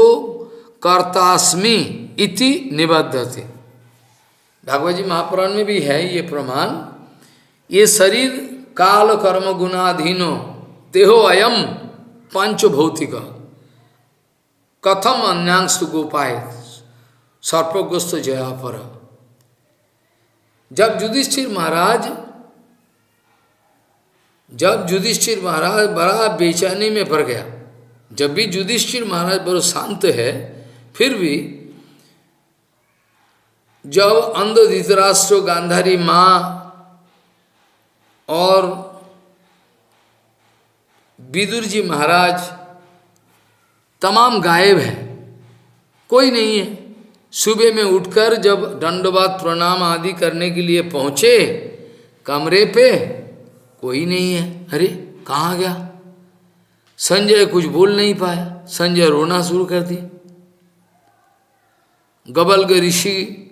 कर्तास्मि इति निबद्धते। भागवत जी महापुराण में भी है ये प्रमाण। ये शरीर काल कर्म गुणाधीनो देहो अयम पंचभौतिक कथम अन्यांश गोपाय सर्पग्रस्त जयापर। जब युधिष्ठिर महाराज बड़ा बेचैनी में पड़ गया, जब भी युधिष्ठिर महाराज बड़ा शांत है, फिर भी जब अंध धृतराष्ट्र, गांधारी माँ और विदुर जी महाराज तमाम गायब है, कोई नहीं है। सुबह में उठकर जब दंडवत प्रणाम आदि करने के लिए पहुँचे कमरे पे, कोई नहीं है। अरे कहाँ गया? संजय कुछ बोल नहीं पाया, संजय रोना शुरू कर दिया। गबल्ग ऋषि,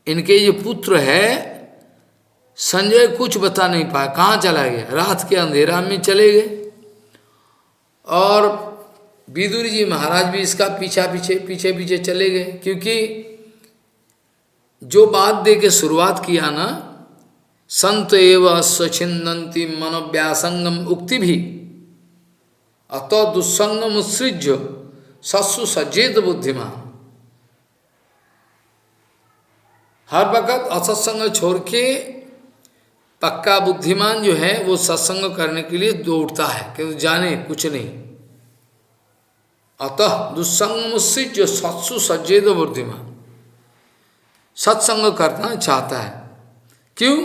इनके जो पुत्र है, संजय कुछ बता नहीं पाया, कहाँ चला गया? रात के अंधेरा में चले गए। और विदुर जी महाराज भी इसका पीछे पीछे चले गए, क्योंकि जो बात दे के शुरुआत किया ना, संत एव स्वच्छिन्नन्ति मनोव्यासंगम उक्ति भी अतो दुस्संगम उत्सृज्य सत्सु सज्जेत बुद्धिमान। हर वक्त असत्संग छोड़ के पक्का बुद्धिमान जो है वो सत्संग करने के लिए दौड़ता है, क्योंकि जाने कुछ नहीं। अतः दुस्संग जो सत्सु सज्जेद बुद्धिमान, सत्संग करना चाहता है। क्यों?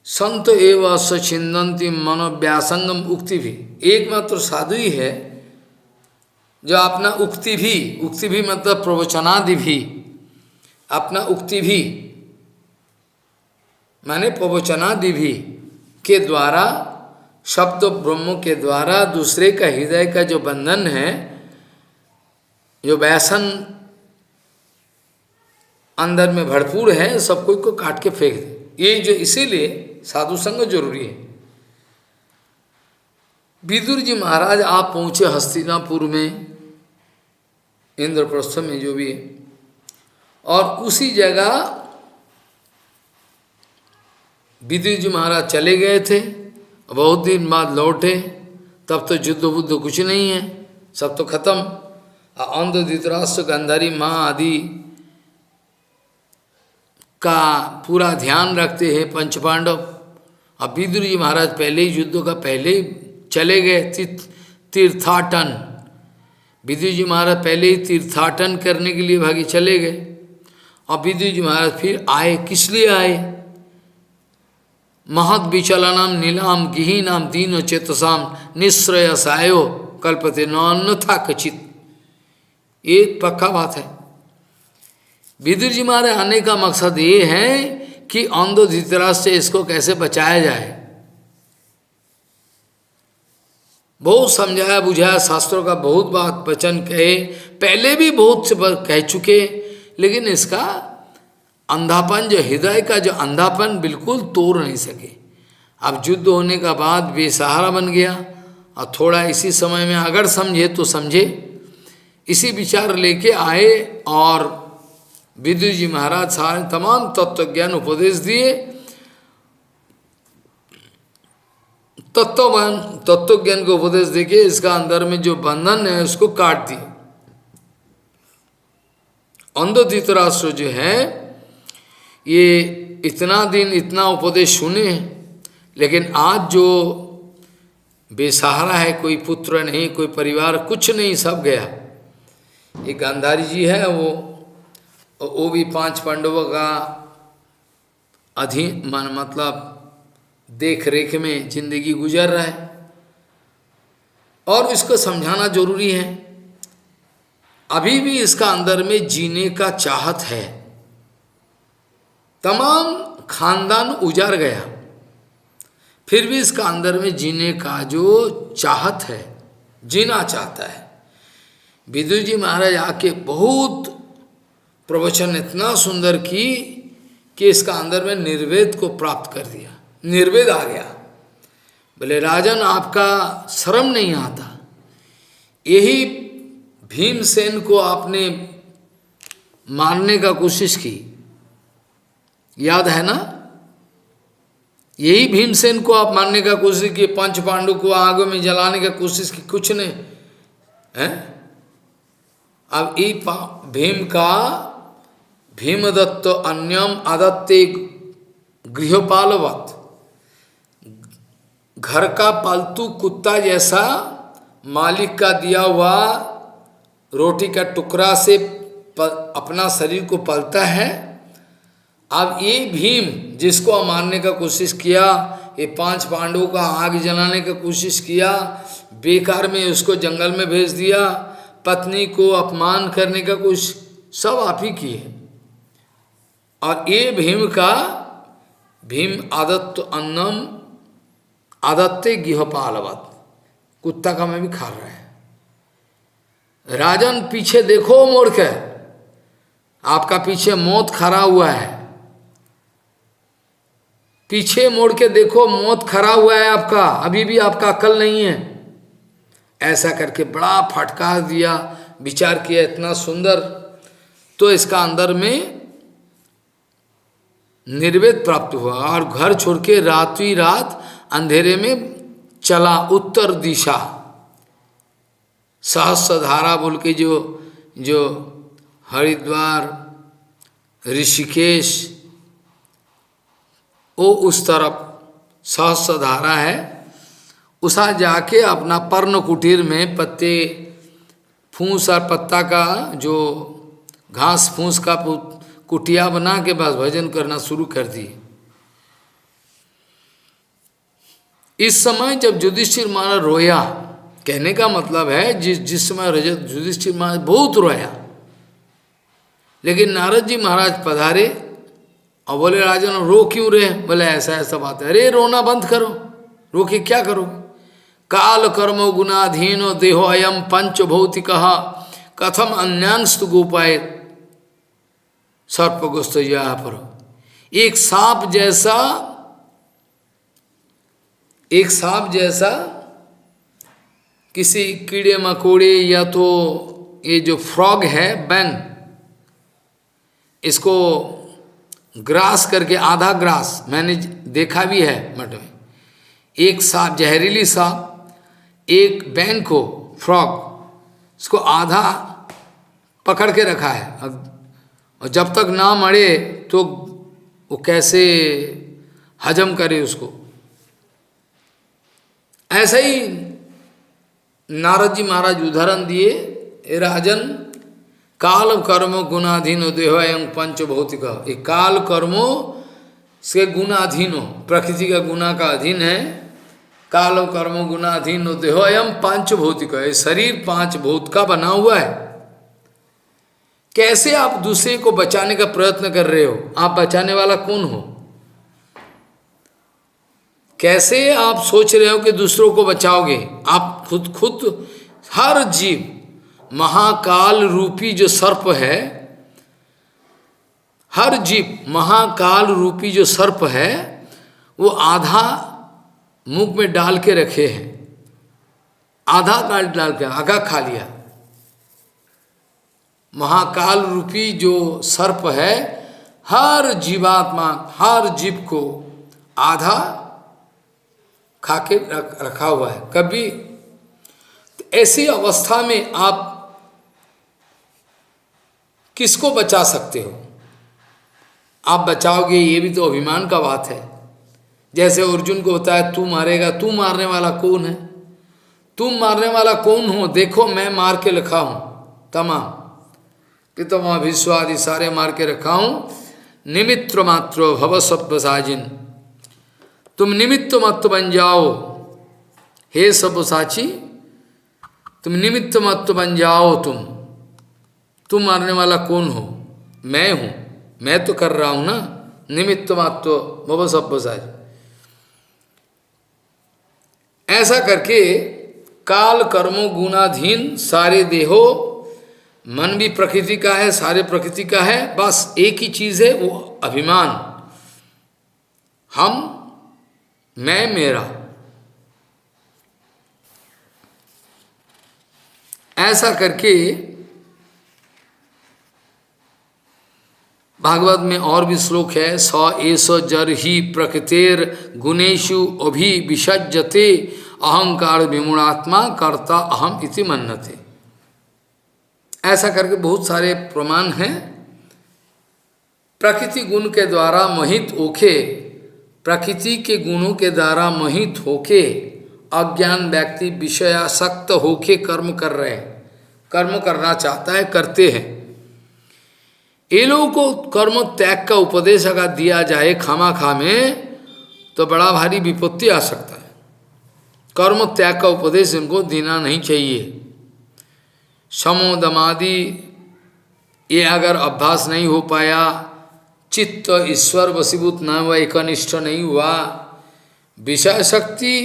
संत एवं सचिंदंती मनोव्यासंगम उक्ति भी, एकमात्र साधु ही है जो अपना उक्ति भी मतलब प्रवचनादि भी, अपना उक्ति भी माने प्रवचनादि भी के द्वारा, शब्द ब्रह्म के द्वारा दूसरे का हृदय का जो बंधन है, जो व्यसन अंदर में भरपूर है, सब कोई को काट के फेंक दे। ये जो इसीलिए साधु संग जरूरी है। विदुर जी महाराज आप पहुंचे हस्तिनापुर में, इंद्रप्रस्थ में जो भी है, और उसी जगह विदुर जी महाराज चले गए थे। बहुत दिन बाद लौटे, तब तो युद्ध बुद्ध कुछ नहीं है, सब तो खत्म। अंध धृतराष्ट्र गांधारी माँ आदि का पूरा ध्यान रखते हैं पंच पांडव। अब विदुर जी महाराज पहले ही युद्ध का पहले ही चले गए तीर्थाटन। विदुर जी महाराज पहले ही तीर्थाटन करने के लिए भागी चले गए। और विदुर जी महाराज फिर आए, किस लिए आए? महद विचलनम नीलाम गिहीनाम दीनो चेतसाम निश्रयसायो कल्पते अन्यथा कचित। ये पक्का बात है। विदुर जी महाराज आने का मकसद ये है कि अंध धृतराष्ट्र से इसको कैसे बचाया जाए। बहुत समझाया बुझाया, शास्त्रों का बहुत बात वचन कहे, पहले भी बहुत से कह चुके, लेकिन इसका अंधापन, जो हृदय का जो अंधापन बिल्कुल तोड़ नहीं सके। अब युद्ध होने का बाद बेसहारा बन गया। और थोड़ा इसी समय में अगर समझे तो समझे, इसी विचार लेके आए और विदुर जी महाराज सारे तमाम तत्व ज्ञान उपदेश दिए। तत्व ज्ञान को उपदेश देके इसका अंदर में जो बंधन है उसको काट दिए। अंध धृतराष्ट्र जो है ये इतना दिन इतना उपदेश सुने, लेकिन आज जो बेसहारा है, कोई पुत्र नहीं, कोई परिवार कुछ नहीं, सब गया। ये गांधारी जी है, वो भी पांच पांडवों का अधीन मतलब देख रेख में जिंदगी गुजर रहा है। और इसको समझाना जरूरी है। अभी भी इसका अंदर में जीने का चाहत है। तमाम खानदान उजार गया, फिर भी इसका अंदर में जीने का जो चाहत है, जीना चाहता है। विदुर जी महाराज आके बहुत प्रवचन इतना सुंदर की कि इसका अंदर में निर्वेद को प्राप्त कर दिया। निर्वेद आ गया। बोले राजन आपका शर्म नहीं आता, यही भीमसेन को आपने मारने का कोशिश की, याद है ना? यही भीमसेन को आप मारने का कोशिश की, पंच पांडु को आग में जलाने का कोशिश की, कुछ नहीं है। अब ये भीम का भीमदत्त अन्यम आदत्ते गृहपालवत, घर का पालतू कुत्ता जैसा मालिक का दिया हुआ रोटी का टुकड़ा से अपना शरीर को पालता है। अब ये भीम जिसको मारने का कोशिश किया, ये पांच पांडवों का आग जलाने का कोशिश किया, बेकार में उसको जंगल में भेज दिया, पत्नी को अपमान करने का कुछ सब आप ही किए। और ये भीम का भीम आदत्त अन्नम आदत्ते गिहपालवत, कुत्ता का मैं भी खा रहा है। राजन पीछे देखो मोड़ के, आपका पीछे मौत खड़ा हुआ है, पीछे मोड़ के देखो मौत खड़ा हुआ है आपका, अभी भी आपका अक्ल नहीं है। ऐसा करके बड़ा फटकार दिया, विचार किया इतना सुंदर, तो इसका अंदर में निर्वेद प्राप्त हुआ और घर छोड़ के रात्रि रात अंधेरे में चला उत्तर दिशा। सहस्रधारा बोल के जो हरिद्वार ऋषिकेश वो उस तरफ सहस्रधारा है, उसा जाके अपना पर्ण कुटीर में पत्ते फूस और पत्ता का जो घास फूस का कुटिया बना के बस भजन करना शुरू कर दी। इस समय जब युधिष्ठिर महाराज रोया, कहने का मतलब है जिस समय युधिष्ठिर महाराज बहुत रोया, लेकिन नारद जी महाराज पधारे और बोले राजन रो क्यों रहे? बोले ऐसा ऐसा बात है। अरे रोना बंद करो, रो के क्या करो? काल कर्मो गुणाधीनो देहो अयम पंच भौतिक कथम अन्यांस्तु गोपाय सर्पगोस्त यहाँ पर। एक सांप जैसा किसी कीड़े मकोड़े या तो ये जो फ्रॉग है बैंग, इसको ग्रास करके आधा ग्रास मैंने देखा भी है मठ में। एक सांप जहरीली सांप एक बैंग को फ्रॉग इसको आधा पकड़ के रखा है, और जब तक ना मरे तो वो कैसे हजम करे उसको। ऐसा ही नारद जी महाराज उदाहरण दिए, राजन काल कर्मो गुणाधीनो देहो एवं पंच भौतिक। ये काल कर्मो से गुणाधीन हो, प्रकृति का गुना का अधीन है। कालो कर्मो गुणाधीन होते हो एवं पांच भौतिक है, शरीर पांच भौत का बना हुआ है। कैसे आप दूसरे को बचाने का प्रयत्न कर रहे हो? आप बचाने वाला कौन हो? कैसे आप सोच रहे हो कि दूसरों को बचाओगे? आप खुद हर जीव महाकाल रूपी जो सर्प है, हर जीव महाकाल रूपी जो सर्प है वो आधा मुख में डाल के रखे हैं, आधा डाल के आगा खा लिया। महाकाल रूपी जो सर्प है हर जीवात्मा हर जीव को आधा खा के रखा हुआ है। कभी तो ऐसी अवस्था में आप किसको बचा सकते हो? आप बचाओगे ये भी तो अभिमान का बात है। जैसे अर्जुन को होता है तू मारेगा, तू मारने वाला कौन है? तुम मारने वाला कौन हो? देखो मैं मार के रखा हूं, तमाम पितामह भीष्म आदि सारे मार के रखा हूं। निमित्त मात्र भव सब्यसाचिन, तुम निमित्त मत बन जाओ हे सब्यसाची, तुम निमित्त मत बन जाओ। तुम मारने वाला कौन हो? मैं हूं, मैं तो कर रहा हूं ना। निमित्त मात्र भव सब्यसाची, ऐसा करके काल कर्मों गुणाधीन सारे देहो, मन भी प्रकृति का है, सारे प्रकृति का है। बस एक ही चीज है वो अभिमान, हम मैं मेरा। ऐसा करके भागवत में और भी श्लोक है, स एष जर ही प्रकृतेर गुणेशु अभि विसज्जते अहंकार विमूढ़ात्मा कर्ता अहम इति मन्यते। ऐसा करके बहुत सारे प्रमाण हैं। प्रकृति गुण के द्वारा मोहित होके, प्रकृति के गुणों के द्वारा मोहित होके अज्ञान व्यक्ति विषयासक्त होके कर्म कर रहे हैं, कर्म करना चाहता है, करते हैं। ये लोगों को कर्म त्याग का उपदेश अगर दिया जाए खामा में तो बड़ा भारी विपत्ति आ सकता है। कर्म त्याग का उपदेश इनको देना नहीं चाहिए। समोदमादि ये अगर अभ्यास नहीं हो पाया, चित्त ईश्वर वशीभूत न हुआ, एकनिष्ठ नहीं हुआ, विषय शक्ति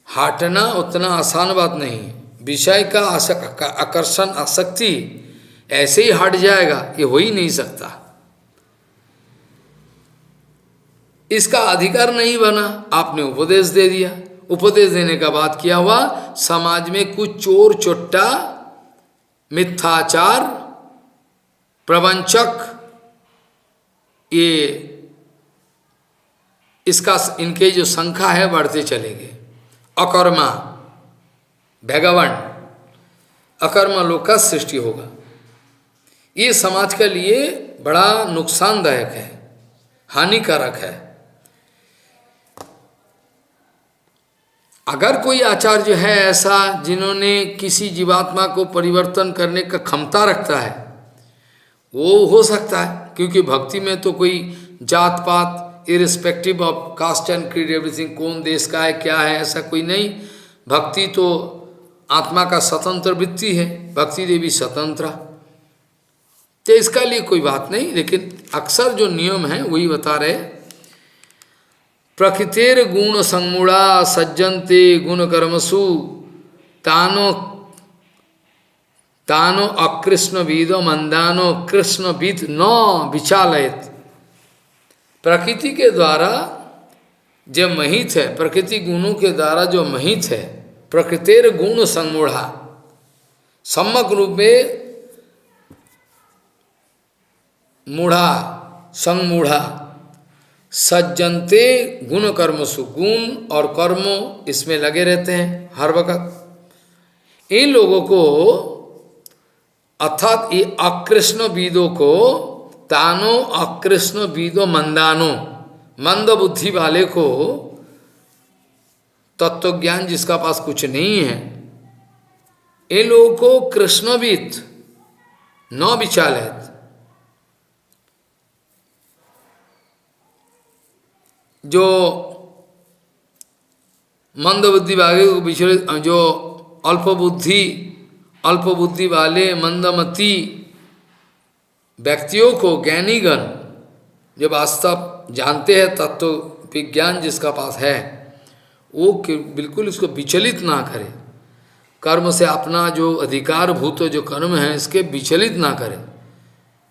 हटना उतना आसान बात नहीं है। विषय का आकर्षण आसक्ति ऐसे ही हट जाएगा, ये हो ही नहीं सकता। इसका अधिकार नहीं बना, आपने उपदेश दे दिया। उपदेश देने का बाद क्या हुआ, समाज में कुछ चोर चोट्टा, मिथ्याचार, प्रवंचक, ये इसका इनके जो संख्या है बढ़ते चले गए। अकर्मा भगवान अकर्मा लोग का सृष्टि होगा। ये समाज के लिए बड़ा नुकसानदायक है, हानिकारक है। अगर कोई आचार्य है ऐसा जिन्होंने किसी जीवात्मा को परिवर्तन करने का क्षमता रखता है, वो हो सकता है, क्योंकि भक्ति में तो कोई जात पात irrespective of caste and creed everything, कौन देश का है क्या है ऐसा कोई नहीं। भक्ति तो आत्मा का स्वतंत्र वृत्ति है, भक्ति देवी स्वतंत्र, तो इसका लिए कोई बात नहीं। लेकिन अक्सर जो नियम है वही बता रहे, प्रकृतिर गुण संमूढ़ा सज्जन्ते गुण कर्मसु तानो तानो अकृष्ण विदो मंदानो कृष्ण विद न विचालयत। प्रकृति के द्वारा जो महित है, प्रकृति गुणों के द्वारा जो महित है, प्रकृतिर गुण संमूढ़ा, सम्यक रूप में मूढ़ा संमूढ़ा, सज्जनते गुण कर्मसु, गुण और कर्मों इसमें लगे रहते हैं हर वक्त। इन लोगों को अर्थात ये अकृष्ण विदों को, तानो अकृष्ण विदो मंदानो, मंद बुद्धि वाले को, तत्व ज्ञान जिसका पास कुछ नहीं है, इन लोगों को कृष्णविद न विचालित, जो मंद बुद्धि वाले को विचलित, जो अल्प बुद्धि वाले मंदमती व्यक्तियों को, ज्ञानीगण जो वास्तव जानते हैं, तत्व विज्ञान जिसका पास है, वो बिल्कुल इसको विचलित ना करे, कर्म से अपना जो अधिकार भूत जो कर्म है इसके विचलित ना करे,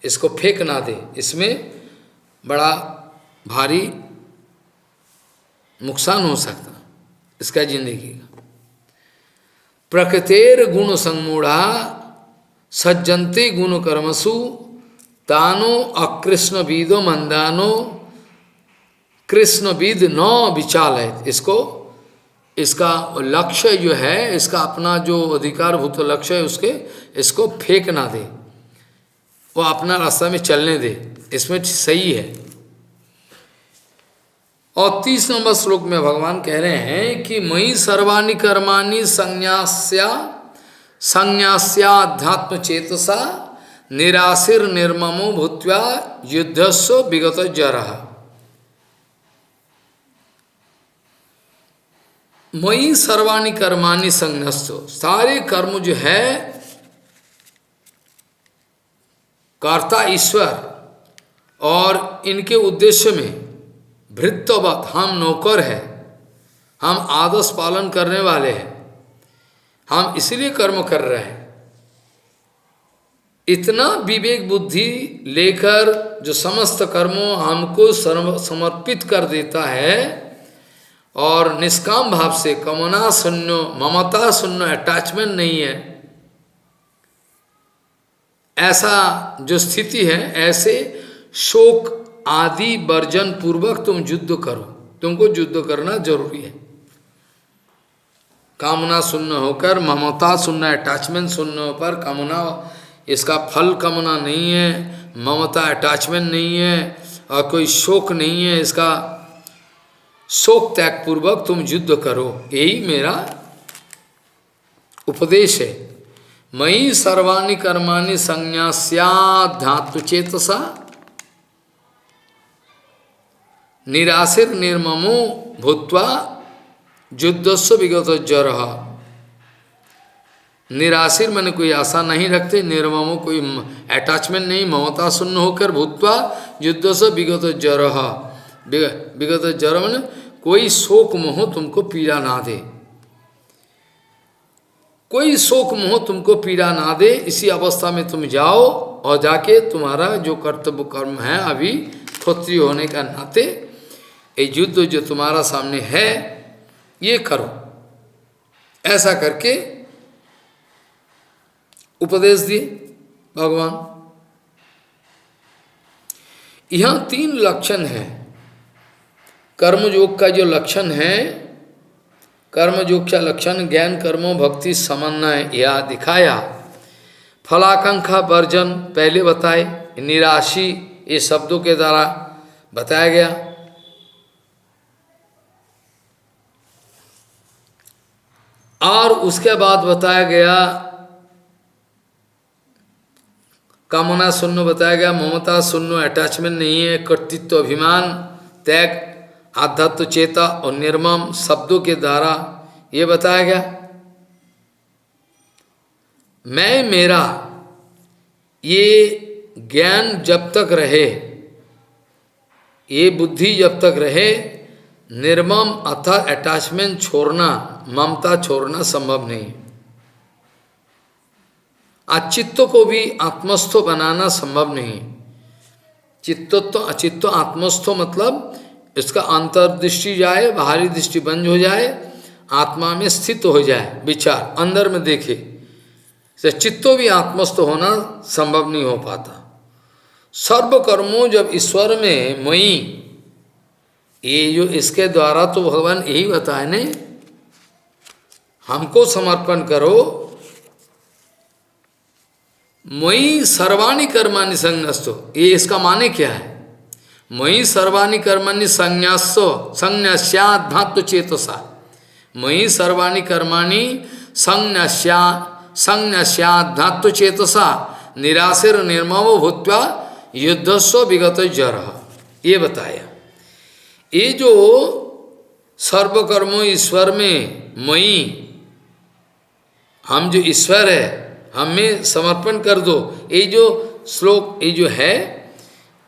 इसको फेंक ना दे, इसमें बड़ा भारी नुकसान हो सकता इसका जिंदगी का। प्रकृतेर गुण संमूढ़ा सज्जन्ते गुण कर्मसु तानो अकृष्ण विदो मंदानो कृष्ण विद न विचालयत। इसका लक्ष्य जो है, इसका अपना जो अधिकारभूत लक्ष्य है उसके, इसको फेंक ना दे, वो अपना रास्ता में चलने दे, इसमें सही है। और 30 नंबर श्लोक में भगवान कह रहे हैं कि मयि सर्वाणि कर्माणि संन्यास्याध्यात्म चेतसा निराशिर निर्ममो भूत्वा युद्धस्व विगत जरः। मयि सर्वाणि कर्माणि संन्यास्तो, सारे कर्म जो है कर्ता ईश्वर, और इनके उद्देश्य में भृत्यवत हम नौकर है, हम आदर्श पालन करने वाले हैं, हम इसलिए कर्म कर रहे हैं। इतना विवेक बुद्धि लेकर जो समस्त कर्मों हमको समर्पित कर देता है, और निष्काम भाव से, कामना शून्य, ममता शून्य, अटैचमेंट नहीं है, ऐसा जो स्थिति है, ऐसे शोक आदि वर्जन पूर्वक तुम युद्ध करो, तुमको युद्ध करना जरूरी है। कामना शून्य होकर, ममता शून्य, अटैचमेंट शून्य पर, कामना इसका फल कामना नहीं है, ममता अटैचमेंट नहीं है, और कोई शोक नहीं है, इसका शोक त्याग पूर्वक तुम युद्ध करो, यही मेरा उपदेश है। मयि सर्वाणि कर्माणि संन्यास्याध्यात्म चेतसा निराशिर निर्ममो भूत्वा युद्धस्व विगत जरः। निराशिर मैंने कोई आशा नहीं रखते, निर्ममो कोई अटैचमेंट नहीं, ममता शून्य होकर भूत्वा युद्धस्व विगत जरः। विगत जर मैंने कोई शोक मोह तुमको पीड़ा ना दे, कोई शोक मोह तुमको पीड़ा ना दे। इसी अवस्था में तुम जाओ और जाके तुम्हारा जो कर्तव्य कर्म है अभी क्षत्रिय होने का नाते, ये युद्ध जो तुम्हारा सामने है ये करो। ऐसा करके उपदेश दिए भगवान। यहाँ 3 लक्षण है कर्मयोग का। जो लक्षण है कर्मयोग का लक्षण ज्ञान कर्मों भक्ति समन्वय यह दिखाया। फलाकांक्षा वर्जन पहले बताए, निराशी ये शब्दों के द्वारा बताया गया। और उसके बाद बताया गया कामना शून्य बताया गया, ममता शून्य, अटैचमेंट नहीं है, कर्तृत्व अभिमान त्याग, आध्यात्म चेता और निर्मम शब्दों के द्वारा ये बताया गया। मैं मेरा ये ज्ञान जब तक रहे, ये बुद्धि जब तक रहे, निर्मम अर्थात अटैचमेंट छोड़ना, ममता छोड़ना संभव नहीं। अचित्त को भी आत्मस्थ बनाना संभव नहीं। चित्तत्व अचित्त आत्मस्थ मतलब इसका अंतर्दृष्टि जाए, बाहरी दृष्टि बंद हो जाए, आत्मा में स्थित हो जाए, विचार अंदर में देखे, से चित्तो भी आत्मस्थ होना संभव नहीं हो पाता। सर्व कर्मों जब ईश्वर में मई, ये जो इसके द्वारा तो भगवान यही बताए ने, हमको समर्पण करो। मई सर्वाणी कर्माणि संन्यास्तो, ये इसका माने क्या है? मई सर्वाणी कर्माणि संन्यासो संन्यास्याध्यात्म चेतसा, मई सर्वाणी कर्माणि संन्यास्याध्यात्म चेतसा निराशेर निर्ममो भूत्वा युद्धस्व विगत जर, ये बताया। ये जो सर्वकर्मों ईश्वर में मई, हम जो ईश्वर है हमें समर्पण कर दो, ये जो श्लोक ये जो है,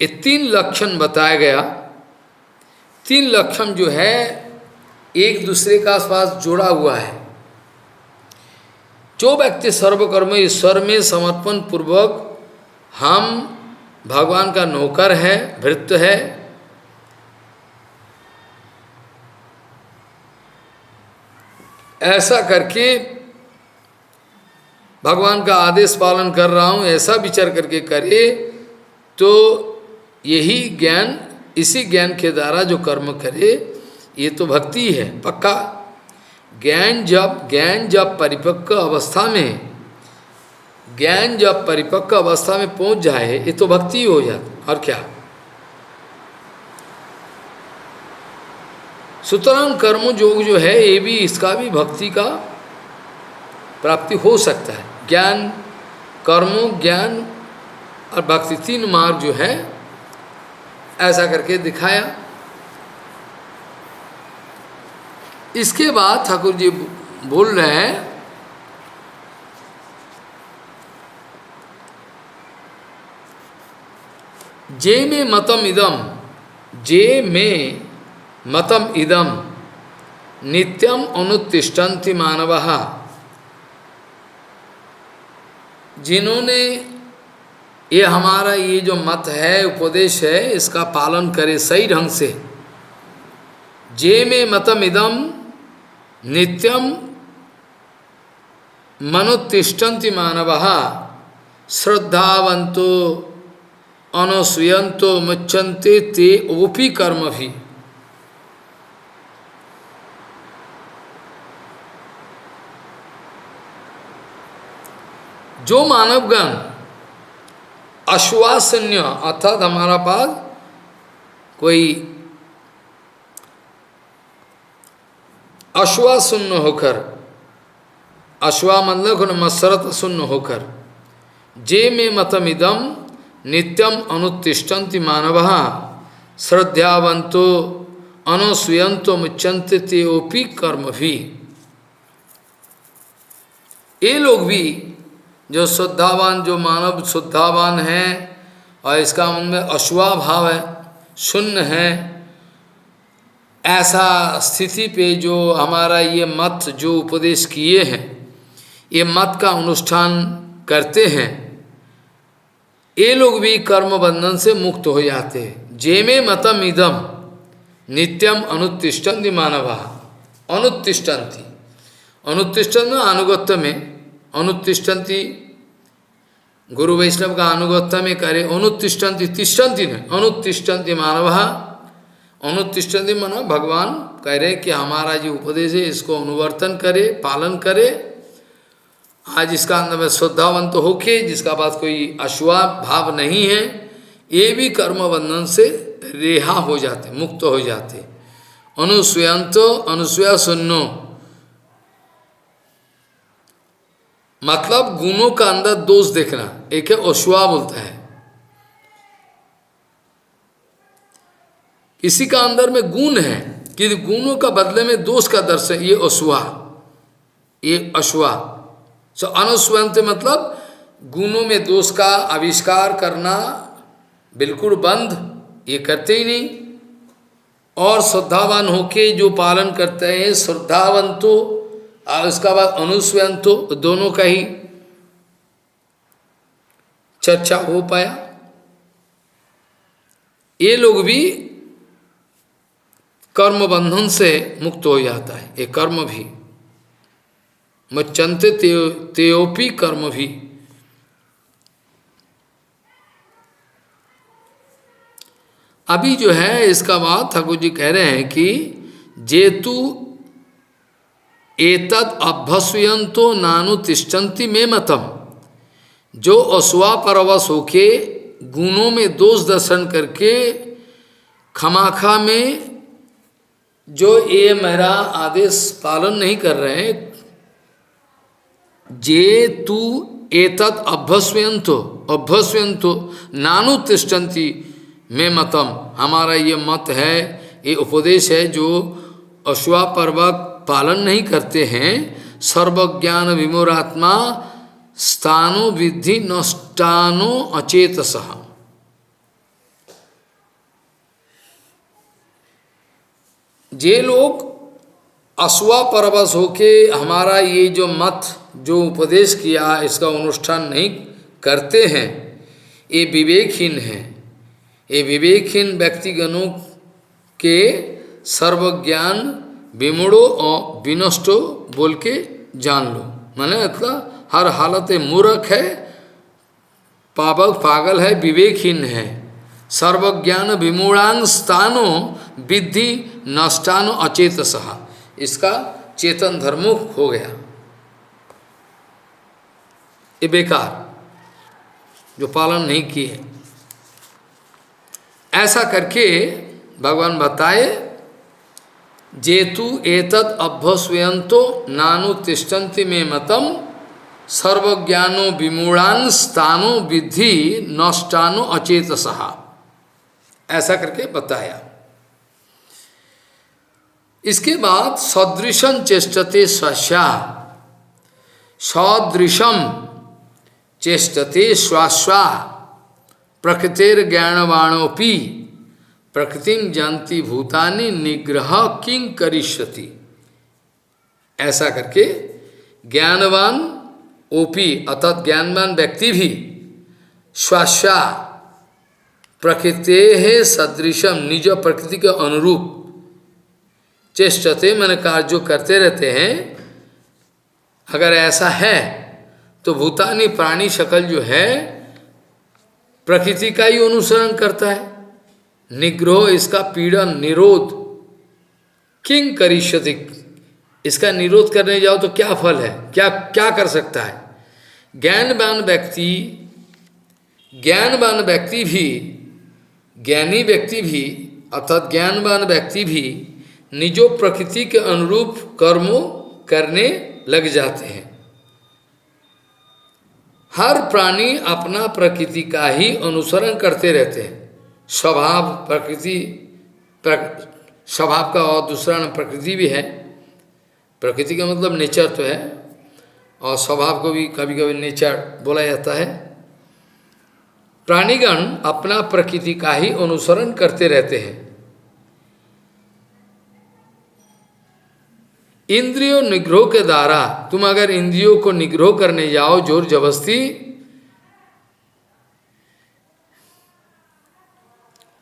ये 3 लक्षण बताया गया। 3 लक्षण जो है एक दूसरे का पास जोड़ा हुआ है। जो व्यक्ति सर्वकर्म ईश्वर में समर्पण पूर्वक हम भगवान का नौकर है, भृत्य है, ऐसा करके भगवान का आदेश पालन कर रहा हूँ, ऐसा विचार करके करे, तो यही ज्ञान, इसी ज्ञान के द्वारा जो कर्म करे ये तो भक्ति है पक्का। ज्ञान जब परिपक्व अवस्था में, ज्ञान जब परिपक्व अवस्था में पहुंच जाए ये तो भक्ति हो जाता, और क्या। सुतरां कर्म योग जो है ये भी, इसका भी भक्ति का प्राप्ति हो सकता है। ज्ञान कर्मों, ज्ञान और भक्ति 3 मार्ग जो है ऐसा करके दिखाया। इसके बाद ठाकुर जी बोल रहे हैं, जे में मतम इदम, जे में मतम इदम नित्यम अनुतिष्ठन्ति मानवः, जिन्होंने ये हमारा ये जो मत है, उपदेश है, इसका पालन करे सही ढंग से। जे में मतम इदम नित्यम मनुतिष्ठन्ति मानवः श्रद्धावंतो अनुसूयन्तो मुच्यन्ते ते ओपी कर्म भी। जो मानवगण अश्वासन्य अर्थात हमारा पास कोई अश्वासुन्य होकर, अश्वा मतलब मत्सरत शून्य होकर, जे में मतमिदम नित्यम अनुतिष्ठन्ति मानवः श्रद्धावंतो अनुसूयन्तो मुच्यन्ते ते ओपी कर्म भी। ये लोग भी जो श्रद्धावान, जो मानव श्रद्धावान है और इसका मन में अश्वा भाव है, शून्य है, ऐसा स्थिति पे जो हमारा ये मत जो उपदेश किए हैं, ये मत का अनुष्ठान करते हैं, ये लोग भी कर्म बंधन से मुक्त हो जाते हैं। जेमे मतम इदम नित्यम अनुत्तिष्ठन्ति मानवा। अनुत्तिष्ठन्ति, अनुत्तिष्ठन्ति अनुगत्य में, अनुत्तिष्ठन्ति गुरु वैष्णव का अनुगत्य में करे, अनुत्तिष्ठन्ति, तिष्ठन्ति नहीं, अनुत्तिष्ठन्ति मानवा। अनुत्तिष्ठन्ति मानो भगवान कह रहे कि हमारा जो उपदेश है इसको अनुवर्तन करे, पालन करे। आज इसका अंदर में श्रद्धावंत होके, जिसका पास कोई अश्वा भाव नहीं है, ये भी कर्म बंधन से रेहा हो जाते, मुक्त हो जाते। अनुस्वयंतो अनुस्वया सुन्नो, मतलब गुणों का अंदर दोष देखना। एक है अश्वा बोलता है, किसी का अंदर में गुण है कि गुणों का बदले में दोष का दर्शन, ये अश्वा, ये अश्वा। सो अनुस्वयंत मतलब गुणों में दोष का आविष्कार करना बिल्कुल बंद, ये करते ही नहीं। और श्रद्धावान होके जो पालन करते हैं, श्रद्धावंतो और उसका बाद अनुस्वयंतो, दोनों का ही चर्चा हो पाया। ये लोग भी कर्म बंधन से मुक्त हो जाता है। ये कर्म भी मच्चन्ते तेयोपि कर्म भी। अभी जो है इसका बात ठाकुर जी कह रहे हैं कि जेतु एतद अभ्यस्यंतो नानु तिष्ठन्ति में मतम। जो अश्वा परवश होके गुणों में दोष दर्शन करके खमाखा में जो ये मेरा आदेश पालन नहीं कर रहे हैं, जे तू एतद अभ्यस्यंतो, अभ्यस्यंतो नानु तिष्ठन्ति में मतम। हमारा ये मत है, ये उपदेश है, जो अश्वा पर्वक पालन नहीं करते हैं, सर्वज्ञान विमोरात्मा स्थानो विद्धि नष्टानो अचेतसः। जे लोग अश्वा परवश होके हमारा ये जो मत जो उपदेश किया इसका अनुष्ठान नहीं करते हैं, ये विवेकहीन हैं। ये विवेकहीन व्यक्तिगणों के सर्वज्ञान विमूढ़ो और विनष्टो बोल के जान लो। माने मतलब हर हालत में मूर्ख है, पावक पागल है, विवेकहीन है। सर्वज्ञान विमूढ़ांग स्थानो विद्धि नष्टानो अचेतसः। इसका चेतन धर्मुख हो गया, ये बेकार जो पालन नहीं किए। ऐसा करके भगवान बताए, जेतु एतद अभ्यस्वयंतो नानु तिष्ठन्ति में मतम सर्वज्ञानो विमूढ़ान स्थानो विद्धि नष्टानो अचेतसः। ऐसा करके बताया। इसके बाद सदृशं चेष्टते स्वस्या, सदृशम चेष्टते स्वास्वा प्रकृतिर ज्ञानवाणोपि प्रकृतिं जानती भूतानि निग्रह किं करिष्यति। ऐसा करके ज्ञानवान ओपी अर्थात ज्ञानवान व्यक्ति भी स्वास्या प्रकृते है सदृशम निज प्रकृति के अनुरूप चेष्टते मैंने कार्य करते रहते हैं। अगर ऐसा है तो भूतानी प्राणी शकल जो है प्रकृति का ही अनुसरण करता है। निग्रह इसका पीड़न निरोध किंग करिष्यति, इसका निरोध करने जाओ तो क्या फल है, क्या क्या कर सकता है। ज्ञानवान व्यक्ति भी ज्ञानी व्यक्ति भी अर्थात ज्ञानवान व्यक्ति भी निजो प्रकृति के अनुरूप कर्मों करने लग जाते हैं। हर प्राणी अपना प्रकृति का ही अनुसरण करते रहते हैं। स्वभाव प्रकृति स्वभाव का और दूसरा नाम प्रकृति भी है। प्रकृति का मतलब नेचर तो है, और स्वभाव को भी कभी कभी नेचर बोला जाता है। प्राणीगण अपना प्रकृति का ही अनुसरण करते रहते हैं। इंद्रियों निग्रह के द्वारा तुम अगर इंद्रियों को निग्रह करने जाओ जोर जबरदस्ती,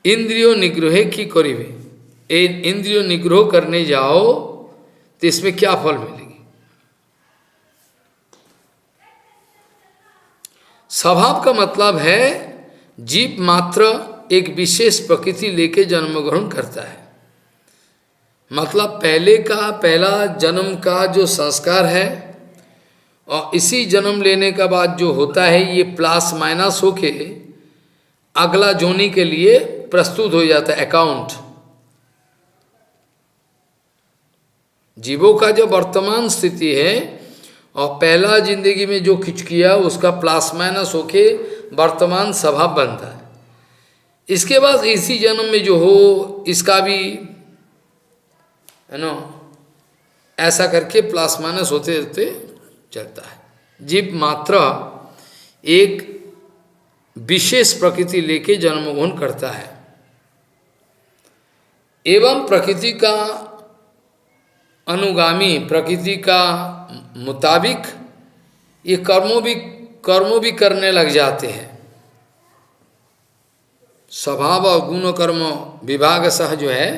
इंद्रियों निग्रह की करीबे, इंद्रियों निग्रह करने जाओ तो इसमें क्या फल मिलेगी? स्वभाव का मतलब है जीव मात्र एक विशेष प्रकृति लेके जन्म ग्रहण करता है। मतलब पहला जन्म का जो संस्कार है और इसी जन्म लेने का बाद जो होता है ये प्लस माइनस होके अगला जोनी के लिए प्रस्तुत हो जाता है अकाउंट। जीवों का जो वर्तमान स्थिति है और पहला जिंदगी में जो कुछ किया उसका प्लस माइनस होके वर्तमान स्वभाव बनता है। इसके बाद इसी जन्म में जो हो इसका भी है ना ऐसा करके प्लस माइनस होते होते चलता है। जीव मात्र एक विशेष प्रकृति लेके जन्म ग्रहण करता है एवं प्रकृति का अनुगामी, प्रकृति का मुताबिक ये कर्मों भी करने लग जाते हैं। स्वभाव और गुण कर्म विभाग सह जो है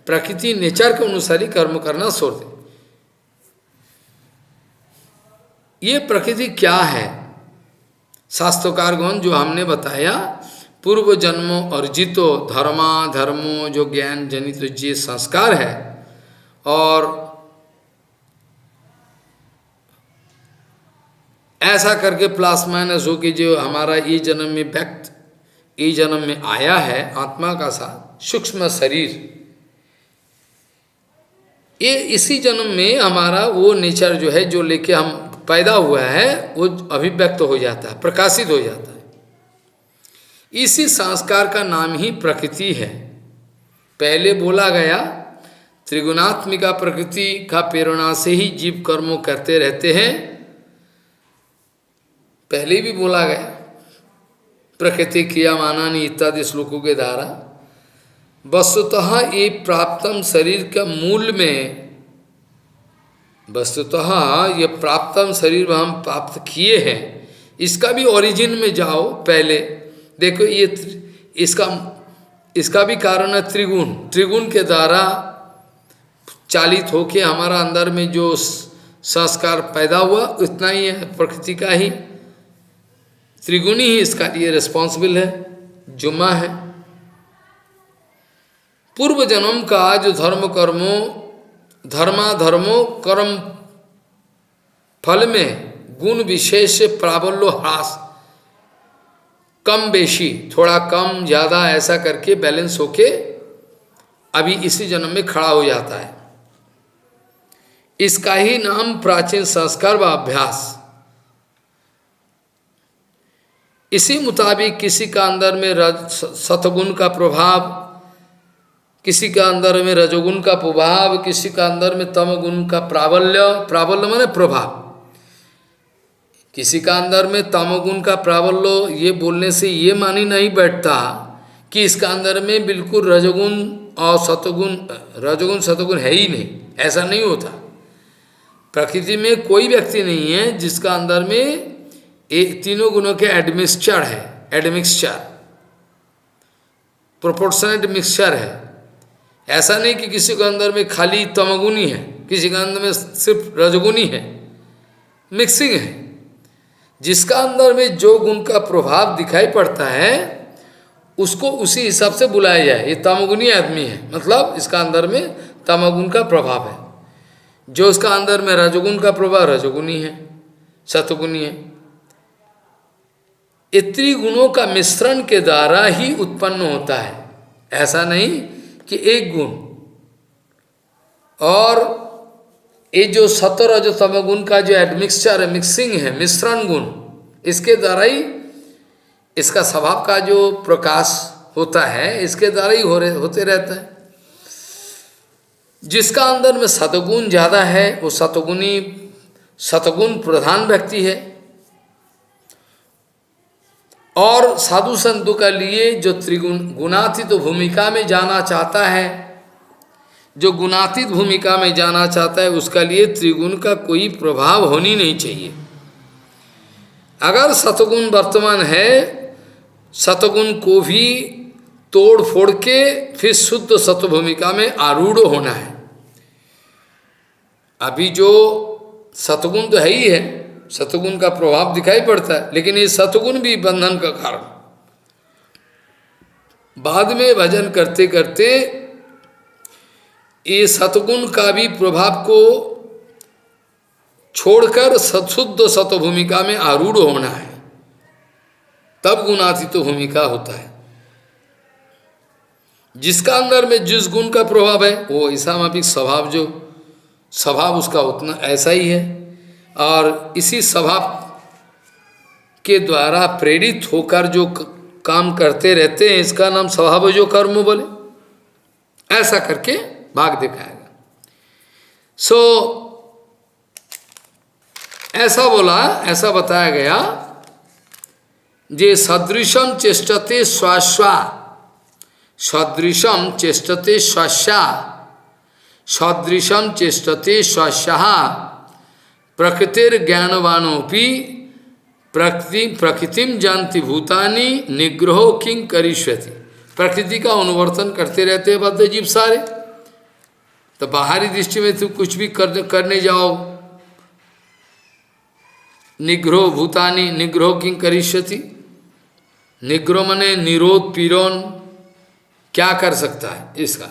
प्रकृति नेचर के अनुसार ही कर्म करना छोड़ दे। ये प्रकृति क्या है? शास्त्रकारगण जो हमने बताया पूर्व जन्मों अर्जितो धर्मो जो ज्ञान जनित जो संस्कार है और ऐसा करके प्लस माइनस हो कि जो हमारा ये जन्म में व्यक्त ये जन्म में आया है आत्मा का साथ सूक्ष्म शरीर, ये इसी जन्म में हमारा वो नेचर जो है जो लेके हम पैदा हुआ है वो अभिव्यक्त हो जाता है, प्रकाशित हो जाता है। इसी संस्कार का नाम ही प्रकृति है। पहले बोला गया त्रिगुणात्मिका प्रकृति का प्रेरणा से ही जीव कर्मों करते रहते हैं, पहले भी बोला गया प्रकृति क्रियामानानि इत्यादि श्लोकों के द्वारा। वस्तुतः ये प्राप्तम शरीर का मूल में, वस्तुतः ये प्राप्तम शरीर हम प्राप्त किए हैं इसका भी ओरिजिन में जाओ पहले देखो। ये इसका भी कारण है त्रिगुण के द्वारा चालित होके हमारा अंदर में जो संस्कार पैदा हुआ उतना ही है, प्रकृति का ही त्रिगुणी ही इसका लिए रिस्पॉन्सिबल है, जुम्मा है। पूर्व जन्म का जो धर्मो कर्म फल में गुण विशेष प्राबल्य ह्रास, कम बेशी थोड़ा कम ज्यादा ऐसा करके बैलेंस होके अभी इसी जन्म में खड़ा हो जाता है। इसका ही नाम प्राचीन संस्कार व अभ्यास। इसी मुताबिक किसी का अंदर में सतगुण का प्रभाव, किसी का अंदर में रजोगुण का प्रभाव, किसी का अंदर में तमगुण का प्राबल्य माने प्रभाव, किसी का अंदर में तमगुण का प्राबल्य। ये बोलने से ये मानी नहीं बैठता कि इसका अंदर में बिल्कुल रजोगुण और रजोगुण सतगुण है ही नहीं, ऐसा नहीं होता। प्रकृति में कोई व्यक्ति नहीं है जिसका अंदर में तीनों गुणों के एडमिक्सचर है, एडमिक्सचर प्रोपोर्शनेट मिक्सचर है। ऐसा नहीं कि किसी के अंदर में खाली तमगुणी है, किसी के अंदर में सिर्फ रजगुणी है, मिक्सिंग है। जिसका अंदर में जो गुण का प्रभाव दिखाई पड़ता है उसको उसी हिसाब से बुलाया जाए, ये तमगुणी आदमी है, मतलब इसका अंदर में तमगुण का प्रभाव है। जो इसका अंदर में रजगुण का प्रभाव रजगुणी है, सतगुणी है। ये त्रिगुणों का मिश्रण के द्वारा ही उत्पन्न होता है, ऐसा नहीं कि एक गुण। और ये जो सतरज तमगुण का जो एडमिक्सचर है, मिक्सिंग है, मिश्रण गुण, इसके द्वारा ही इसका स्वभाव का जो प्रकाश होता है इसके द्वारा ही होते रहता है। जिसका अंदर में सतगुण ज्यादा है वो सतगुण प्रधान व्यक्ति है। और साधु संतों का लिए जो त्रिगुण गुणातीत भूमिका में जाना चाहता है, जो गुणातीत भूमिका में जाना चाहता है उसका लिए त्रिगुण का कोई प्रभाव होनी नहीं चाहिए। अगर सतगुण वर्तमान है, सतगुण को भी तोड़ फोड़ के फिर शुद्ध सत्व भूमिका में आरूढ़ होना है। अभी जो सतगुण तो है ही है, सतगुण का प्रभाव दिखाई पड़ता है, लेकिन ये सतगुण भी बंधन का कारण। बाद में भजन करते करते ये सतगुण का भी प्रभाव को छोड़कर शुद्ध सत्व भूमिका में आरूढ़ होना है, तब गुणातीत भूमिका होता है। जिसका अंदर में जिस गुण का प्रभाव है वो ऐसा मापिक स्वभाव, जो स्वभाव उसका उतना ऐसा ही है, और इसी स्वभाव के द्वारा प्रेरित होकर जो काम करते रहते हैं, इसका नाम स्वभाव जो कर्म बोले। ऐसा करके भाग दिखाएगा। ऐसा बोला, ऐसा बताया गया, जे सदृशम चेष्टते स्वाश्वा, सदृशम चेष्टते स्वाश्या, सदृशम चेष्टते स्वाश्या, प्रकृतिर ज्ञानवानोपि प्रकृतिम जानति भूतानि निग्रहो किं करिष्यति। प्रकृति का अनुवर्तन करते रहते हैं बद्ध जीव सारे, तो बाहरी दृष्टि में तुम कुछ भी करने जाओ, निग्रह भूतानि, निग्रह किं करिष्यति, निग्रह मने निरोध पीड़न, क्या कर सकता है इसका,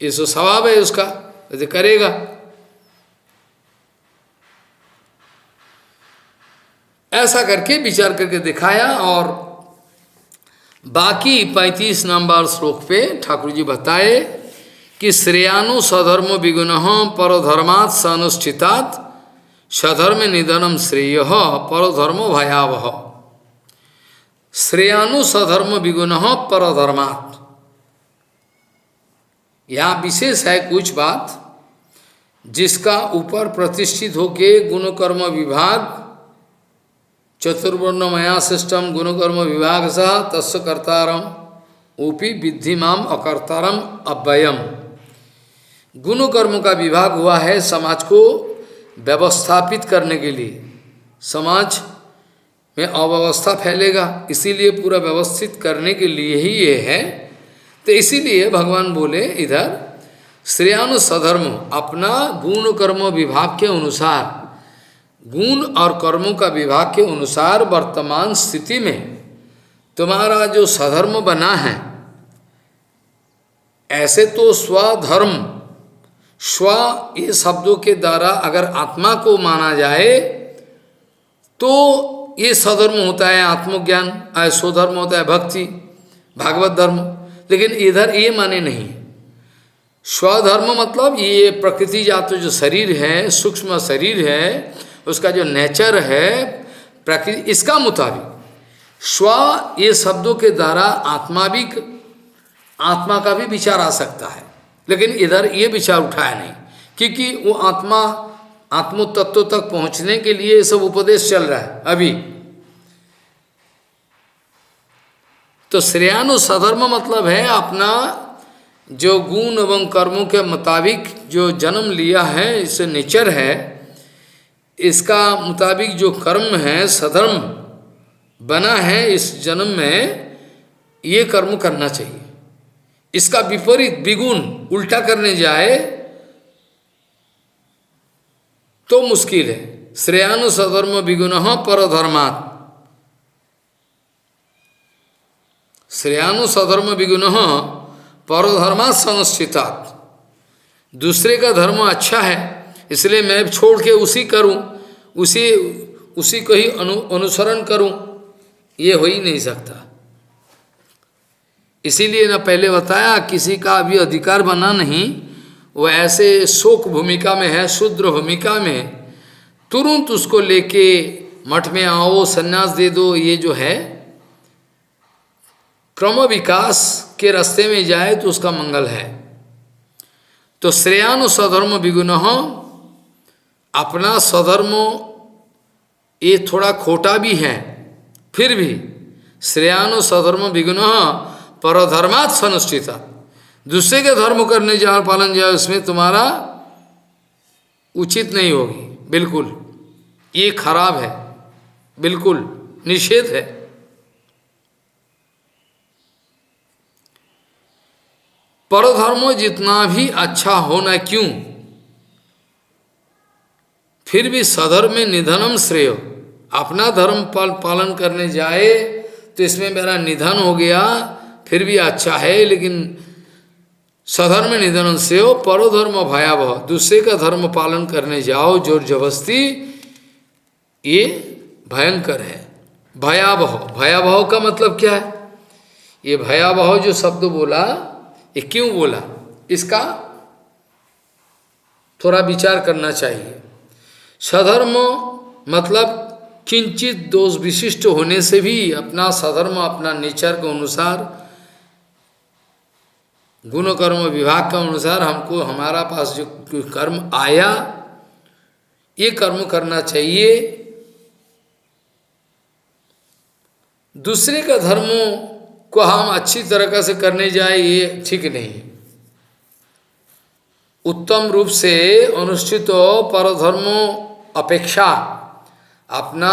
ये तो स्वभाव है उसका, तो करेगा। ऐसा करके विचार करके दिखाया। और बाकी 35 नंबर श्लोक पे ठाकुर जी बताए कि श्रेयानु सधर्म विगुणः परधर्मात् सनुष्ठितात् सधर्म निधनम श्रेय परधर्म भयावह। श्रेयानु सधर्म विगुणः परधर्मात्, यहाँ विशेष है कुछ बात, जिसका ऊपर प्रतिष्ठित होके गुण कर्म विभाग चतुर्वर्ण मया सिस्टम गुण कर्म विभाग सह तस्य कर्तारम ऊपी विद्धिमाम अकर्तारम अव्ययम। गुण कर्म का विभाग हुआ है समाज को व्यवस्थापित करने के लिए। समाज में अव्यवस्था फैलेगा, इसीलिए पूरा व्यवस्थित करने के लिए ही ये है। तो इसीलिए भगवान बोले इधर श्रेयानु सधर्म, अपना गुण कर्म विभाग के अनुसार, गुण और कर्मों का विभाग के अनुसार वर्तमान स्थिति में तुम्हारा जो सधर्म बना है, ऐसे तो स्वधर्म, स्व ये शब्दों के द्वारा अगर आत्मा को माना जाए तो ये सधर्म होता है आत्मज्ञान, स्वधर्म होता है भक्ति भागवत धर्म। लेकिन इधर ये माने नहीं, स्वधर्म मतलब ये प्रकृति जात जो शरीर है, सूक्ष्म शरीर है, उसका जो नेचर है प्रकृति, इसका मुताबिक स्व ये शब्दों के द्वारा आत्मा का भी विचार आ सकता है। लेकिन इधर ये विचार उठाया नहीं, क्योंकि वो आत्म तत्व तक पहुंचने के लिए ये सब उपदेश चल रहा है अभी। तो श्रेयानु सधर्म मतलब है अपना जो गुण एवं कर्मों के मुताबिक जो जन्म लिया है, इससे नेचर है, इसका मुताबिक जो कर्म है, सधर्म बना है इस जन्म में, ये कर्म करना चाहिए। इसका विपरीत विगुण उल्टा करने जाए तो मुश्किल है। श्रेयानु सधर्म विगुणः परधर्मात्, श्रेयानु सधर्म विगुणः परधर्मात् संस्थितात्। दूसरे का धर्म अच्छा है इसलिए मैं छोड़ के उसी करूं, उसी को ही अनुसरण करूं, ये हो ही नहीं सकता। इसीलिए ना पहले बताया किसी का अभी अधिकार बना नहीं, वो ऐसे शोक भूमिका में है, शूद्र भूमिका में, तुरंत उसको लेके मठ में आओ सन्यास दे दो, ये जो है क्रम विकास के रास्ते में जाए तो उसका मंगल है। तो श्रेयानु सधर्म विगुणः, अपना स्वधर्म ये थोड़ा खोटा भी है, फिर भी श्रेयानु सधर्म विगुणः परधर्मात् सनुष्ठिता, दूसरे का धर्म करने जाओ, पालन जाओ, इसमें तुम्हारा उचित नहीं होगी, बिल्कुल ये खराब है, बिल्कुल निषेध है। परधर्म जितना भी अच्छा होना क्यों, फिर भी सधर्म में निधनम श्रेय। अपना धर्म पालन करने जाए तो इसमें मेरा निधन हो गया, फिर भी अच्छा है, लेकिन सधर्म निधन से हो, परोधर्म भयावह, दूसरे का धर्म पालन करने जाओ जोर जबरस्ती, ये भयंकर है। भयावह, भयावह का मतलब क्या है? ये भयावह जो शब्द बोला, ये क्यों बोला, इसका थोड़ा विचार करना चाहिए। सधर्म मतलब किंचित दोष विशिष्ट होने से भी अपना सधर्म, अपना नेचर के अनुसार, गुण कर्म विभाग के अनुसार हमको हमारा पास जो कर्म आया, ये कर्म करना चाहिए। दूसरे का धर्मों को हम अच्छी तरह से करने जाए, ये ठीक नहीं। उत्तम रूप से अनुष्ठित परधर्मों अपेक्षा अपना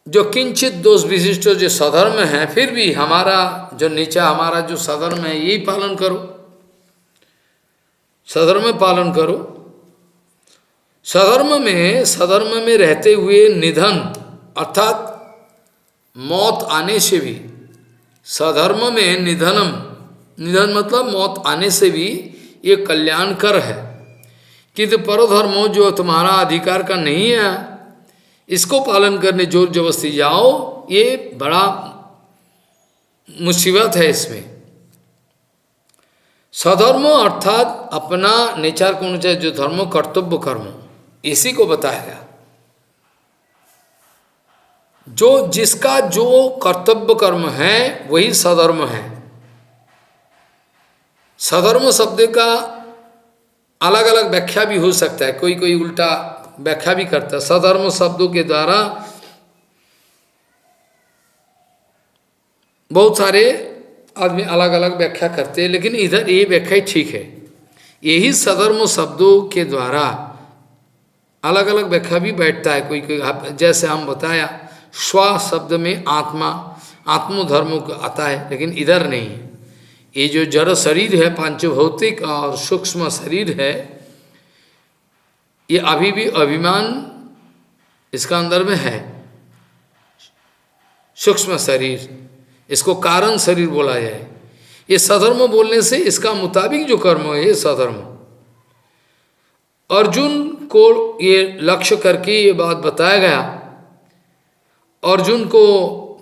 जो किंचित दोष विशिष्ट जो सधर्म है, फिर भी हमारा जो नीचा, हमारा जो सधर्म है, यही पालन करो, सधर्म पालन करो। सधर्म में रहते हुए निधन अर्थात मौत आने से भी, सधर्म में निधनम, निधन मतलब मौत आने से भी ये कल्याणकर है। किंतु परधर्मो जो तुम्हारा अधिकार का नहीं है, इसको पालन करने जोर जबरदस्ती जाओ, ये बड़ा मुसीबत है इसमें। सधर्म अर्थात अपना नेचर को अनुसार जो धर्म, कर्तव्य कर्म, इसी को बताया गया। जो जिसका जो कर्तव्य कर्म है वही सधर्म है। सधर्म शब्द का अलग अलग व्याख्या भी हो सकता है, कोई कोई उल्टा व्याख्या भी करता है। सधर्म शब्दों के द्वारा बहुत सारे आदमी अलग अलग व्याख्या करते हैं, लेकिन इधर ये व्याख्या ठीक है। यही सधर्म शब्दों के द्वारा अलग अलग व्याख्या भी बैठता है। कोई कोई जैसे हम बताया, स्व शब्द में आत्मा, आत्मधर्म आता है, लेकिन इधर नहीं है। ये जो जड़ शरीर है, पांचभौतिक और सूक्ष्म शरीर है, ये अभी भी अभिमान इसका अंदर में है। सूक्ष्म शरीर, इसको कारण शरीर बोला जाए। ये सधर्म बोलने से इसका मुताबिक जो कर्म है, ये सधर्म। अर्जुन को ये लक्ष्य करके ये बात बताया गया, अर्जुन को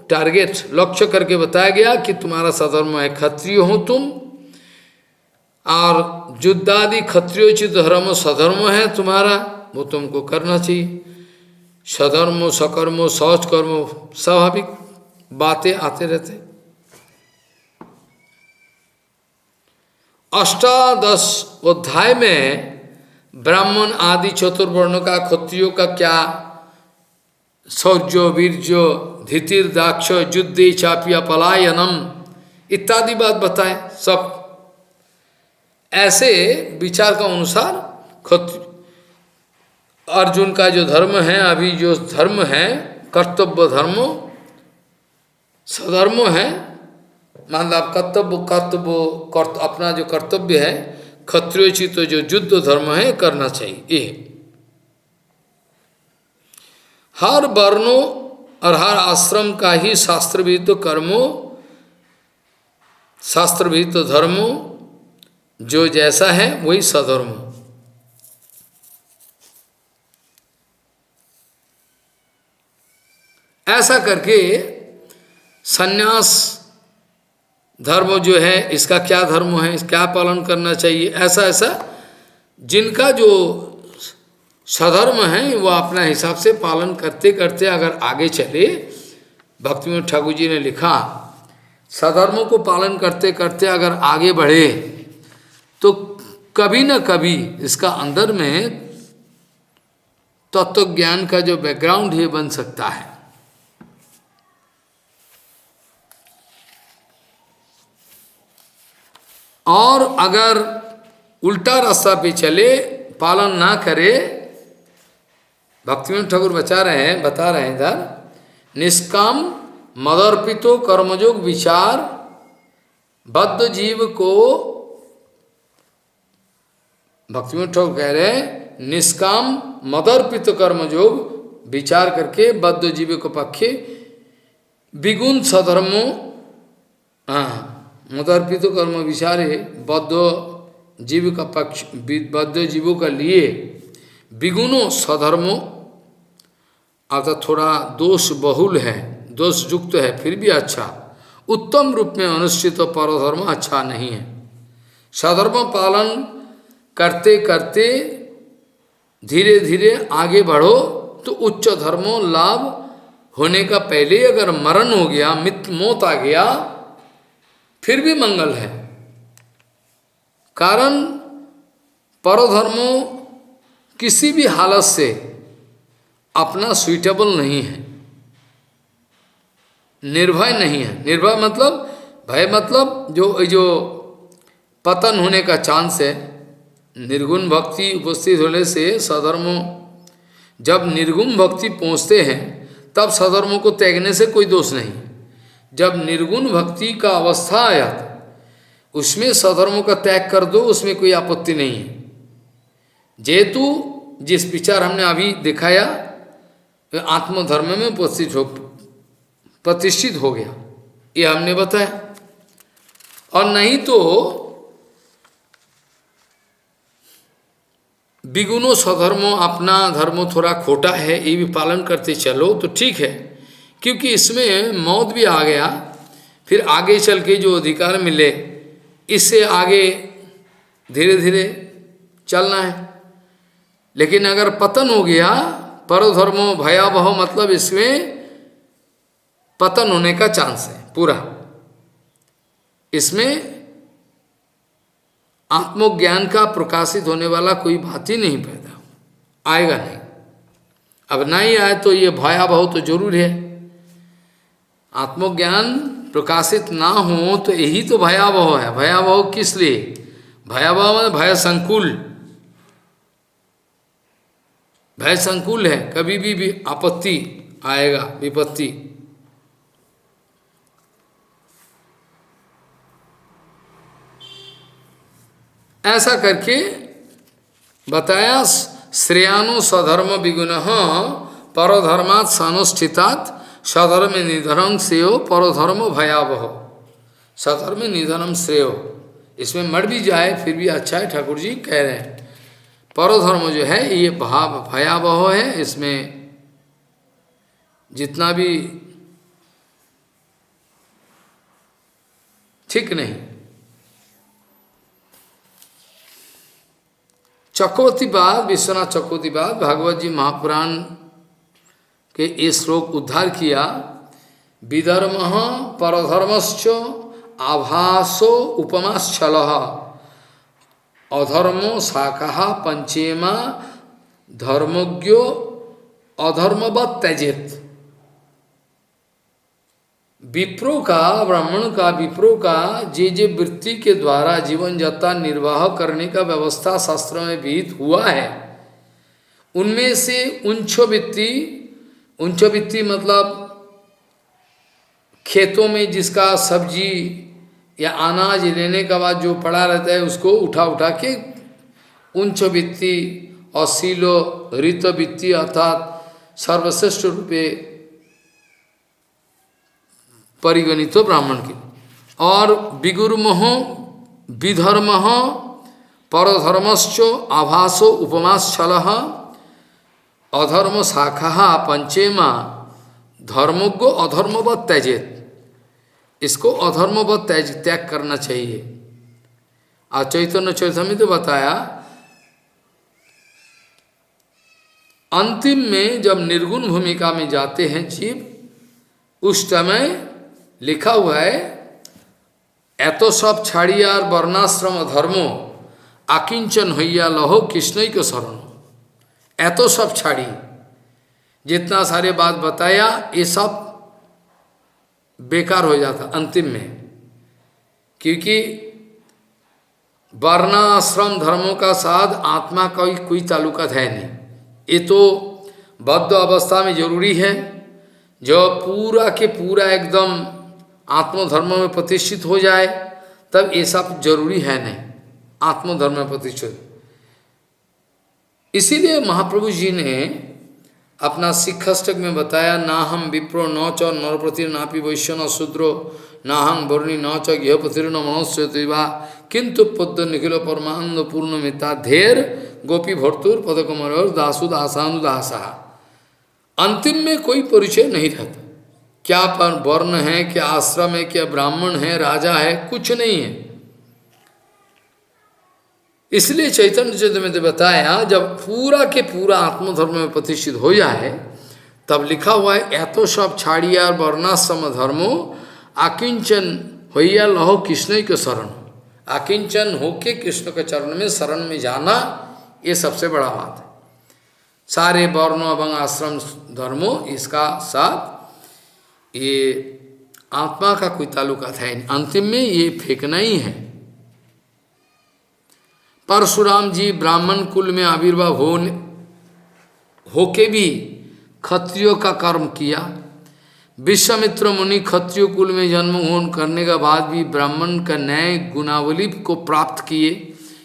टारगेट लक्ष्य करके बताया गया कि तुम्हारा सधर्म है, क्षत्रिय हो तुम, और युद्धादि क्षत्रियोचित धर्म सधर्म है तुम्हारा, वो तुमको करना चाहिए। सधर्म सकर्म शौच कर्म, स्वाभाविक बातें आते रहते। अष्टादश अध्याय में ब्राह्मण आदि चतुर्वर्ण का, क्षत्रियों का क्या शौर्य वीर्य धीतिर दाक्ष युद्धे चापिया पलायनम इत्यादि बात बताए। सब ऐसे विचार का अनुसार अर्जुन का जो धर्म है, अभी जो धर्म है कर्तव्य धर्म, सधर्म है, मतलब कर्तव्य अपना जो कर्तव्य है, क्षत्रियोचित जो युद्ध धर्म है करना चाहिए। ये हर वर्णों और हर आश्रम का ही शास्त्रविहित कर्मों, शास्त्रविहित धर्मों जो जैसा है वही सधर्म। ऐसा करके संन्यास धर्म जो है, इसका क्या धर्म है, क्या पालन करना चाहिए, ऐसा ऐसा जिनका जो सधर्म है वो अपना हिसाब से पालन करते करते अगर आगे चले। भक्तिविनोद ठाकुर जी ने लिखा, सधर्म को पालन करते करते अगर आगे बढ़े तो कभी न कभी इसका अंदर में तत्व ज्ञान का जो बैकग्राउंड है बन सकता है। और अगर उल्टा रास्ता पे चले, पालन ना करे, भक्तिविनोद ठाकुर बता रहे हैं इधर, निष्काम मदर्पितो कर्मयोग विचार बद्ध जीव को, भक्तिविनोद ठाकुर कह रहे हैं निष्काम मदर्पित कर्मयोग विचार करके बद्ध जीव को पक्षे विगुण सधर्मो, मदर्पित कर्म विचार है बद्ध जीव का पक्ष, बद्ध जीवों का लिए विगुणों सधर्मो, अर्थात थोड़ा दोष बहुल है, दोष युक्त है, फिर भी अच्छा, उत्तम रूप में अनुष्ठित परधर्म अच्छा नहीं है। सधर्म पालन करते करते धीरे धीरे आगे बढ़ो तो उच्च धर्मों लाभ होने का पहले अगर मरण हो गया, मौत आ गया, फिर भी मंगल है। कारण परधर्मों किसी भी हालत से अपना सुइटेबल नहीं है, निर्भय नहीं है। निर्भय मतलब, भय मतलब जो पतन होने का चांस है। निर्गुण भक्ति उपस्थित होने से सधर्मों, जब निर्गुण भक्ति पहुँचते हैं तब सधर्मों को त्यागने से कोई दोष नहीं। जब निर्गुण भक्ति का अवस्था आया उसमें सधर्मों का त्याग कर दो, उसमें कोई आपत्ति नहीं है। जेतु जिस विचार हमने अभी दिखाया आत्मधर्म में प्रतिष्ठित हो गया, ये हमने बताया। और नहीं तो विगुणों स्वधर्मो, अपना धर्मो थोड़ा खोटा है, ये भी पालन करते चलो तो ठीक है, क्योंकि इसमें मौत भी आ गया, फिर आगे चल के जो अधिकार मिले इससे आगे धीरे धीरे चलना है। लेकिन अगर पतन हो गया, परधर्मो भयावह मतलब इसमें पतन होने का चांस है पूरा। इसमें आत्मज्ञान का प्रकाशित होने वाला कोई बात ही नहीं पैदा आएगा नहीं। अब नहीं आए तो ये भयावह तो जरूर है। आत्मज्ञान प्रकाशित ना हो तो यही तो भयावह है। भयावह किस लिए? भयावह मतलब भय संकुल, भय संकुल है, कभी भी आपत्ति आएगा, विपत्ति। ऐसा करके बताया, श्रेयानो स्वधर्म विगुणः परधर्मात् सानुष्ठितात् स्वधर्म निधनम श्रेयो परधर्म भयावह। स्वधर्म निधनम श्रेयो, इसमें मर भी जाए फिर भी अच्छा है, ठाकुर जी कह रहे हैं। परधर्म जो है ये भाव भयावह है, इसमें जितना भी ठीक नहीं। चक्रवर्तीवाद, विश्वनाथ चक्रवर्तीवाद भागवत जी महापुराण के ये श्लोक उद्धार किया। विधर्म परधर्मश्च आभासो उपमाश्चल अधर्मो शाखा पंचेमा धर्मज्ञो अधर्मवत् त्यजेत। विप्रो का, ब्राह्मण का, विप्रो का जे वृत्ति के द्वारा जीवन यात्रा निर्वाह करने का व्यवस्था शास्त्र में विहित हुआ है, उनमें से उंच वित्ती मतलब खेतों में जिसका सब्जी या अनाज लेने के बाद जो पड़ा रहता है उसको उठा उठा के उंच वित्ती और शीलो ऋत वित्ती अर्थात सर्वश्रेष्ठ रूपे परिगणित ब्राह्मण के। और विगुर्मो विधर्म परधर्मश्च आभासो उपमाश्चल अधर्म शाखा पंचेमा धर्मज्ञो अधर्मवत् त्यजेत। इसको अधर्मवत् त्याग करना चाहिए। आज चैतन्य चैतन्य तो बताया, अंतिम में जब निर्गुण भूमिका में जाते हैं जीव, उस समय लिखा हुआ है एतो सब छाड़ियार वर्णाश्रम धर्मो आकिंचन होइया लहो कृष्ण को शरण। एतो सब छाड़ी, जितना सारे बात बताया ये सब बेकार हो जाता अंतिम में, क्योंकि वर्णाश्रम धर्मों का साथ आत्मा का कोई ताल्लुकात है नहीं। ये तो बद्ध अवस्था में जरूरी है, जो पूरा के पूरा एकदम आत्मधर्म में प्रतिष्ठित हो जाए, तब ये सब जरूरी है नहीं आत्मधर्म में प्रतिष्ठित। इसीलिए महाप्रभु जी ने अपना शिक्षाष्टक में बताया, ना हम विप्रो न च नरपति नापि वैश्य न शूद्रो ना हम वर्णी न च गृहपति न मनुष्य किंतु पद्य निखिल परमानंद पूर्ण मिता धेर गोपी भर्तुर पदकमर दासु दासानुदासा। अंतिम में कोई परिचय नहीं रहता, क्या पर वर्ण है, क्या आश्रम है, क्या ब्राह्मण है, राजा है, कुछ नहीं है। इसलिए चैतन्य चरितमृत में बताया, जब पूरा के पूरा आत्मधर्म में प्रतिष्ठित हो जाए, तब लिखा हुआ है, या तो सब छाड़िया वर्णाश्रम धर्मो आकिंचन होइया लहो कृष्ण के शरण। आकिंचन होके कृष्ण के चरण में शरण में जाना, ये सबसे बड़ा बात है। सारे वर्णों एवं आश्रम धर्मों इसका साथ ये आत्मा का कोई ताल्लुकात है नहीं, अंतिम में ये फेंकना ही है। परशुराम जी ब्राह्मण कुल में आविर्भाव होके भी क्षत्रियों का कर्म किया। विश्वामित्र मुनि क्षत्रिय कुल में जन्म होने करने के बाद भी ब्राह्मण का नए गुणावली को प्राप्त किए।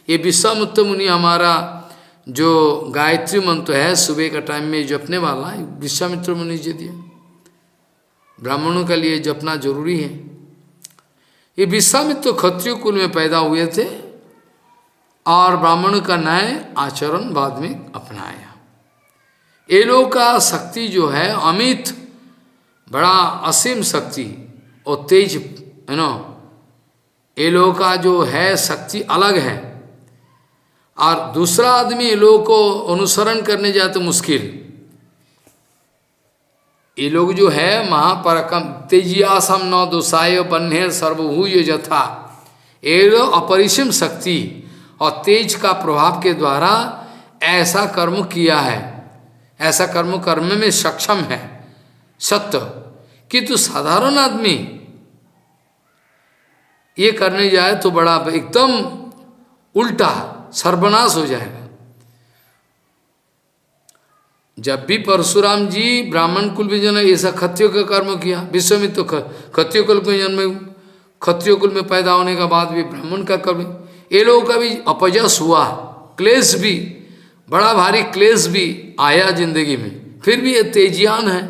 ये विश्वामित्र मुनि हमारा जो गायत्री मंत्र है सुबह का टाइम में जपने वाला है, विश्वामित्र मुनि जी दिया। ब्राह्मणों के लिए जपना जरूरी है। ये विश्वामित्र क्षत्रिय कुल में पैदा हुए थे और ब्राह्मण का नए आचरण बाद में अपनाया। ये लोग का शक्ति जो है अमित, बड़ा असीम शक्ति और तेज, है ना। ये लोगों का जो है शक्ति अलग है, और दूसरा आदमी ये लोगों को अनुसरण करने जाए तो मुश्किल। ये लोग जो है महापराक्रम तेजियासम न दोषाय बन्हे सर्वभूय जथा, ये लोग अपरिसीम शक्ति और तेज का प्रभाव के द्वारा ऐसा कर्म किया है, ऐसा कर्म करने में सक्षम है सत्य। किंतु साधारण आदमी ये करने जाए तो बड़ा एकदम उल्टा सर्वनाश हो जाएगा। जब भी परशुराम जी ब्राह्मण कुल में जन्म, ऐसा क्षत्रिय का कर्म किया। विश्वामित्र क्षत्रिय कुल में जन्म, क्षत्रिय कुल में पैदा होने के बाद भी ब्राह्मण का कर्म, ये लोगों का भी अपजस हुआ, क्लेश भी, बड़ा भारी क्लेश भी आया जिंदगी में। फिर भी ये तेजियान है,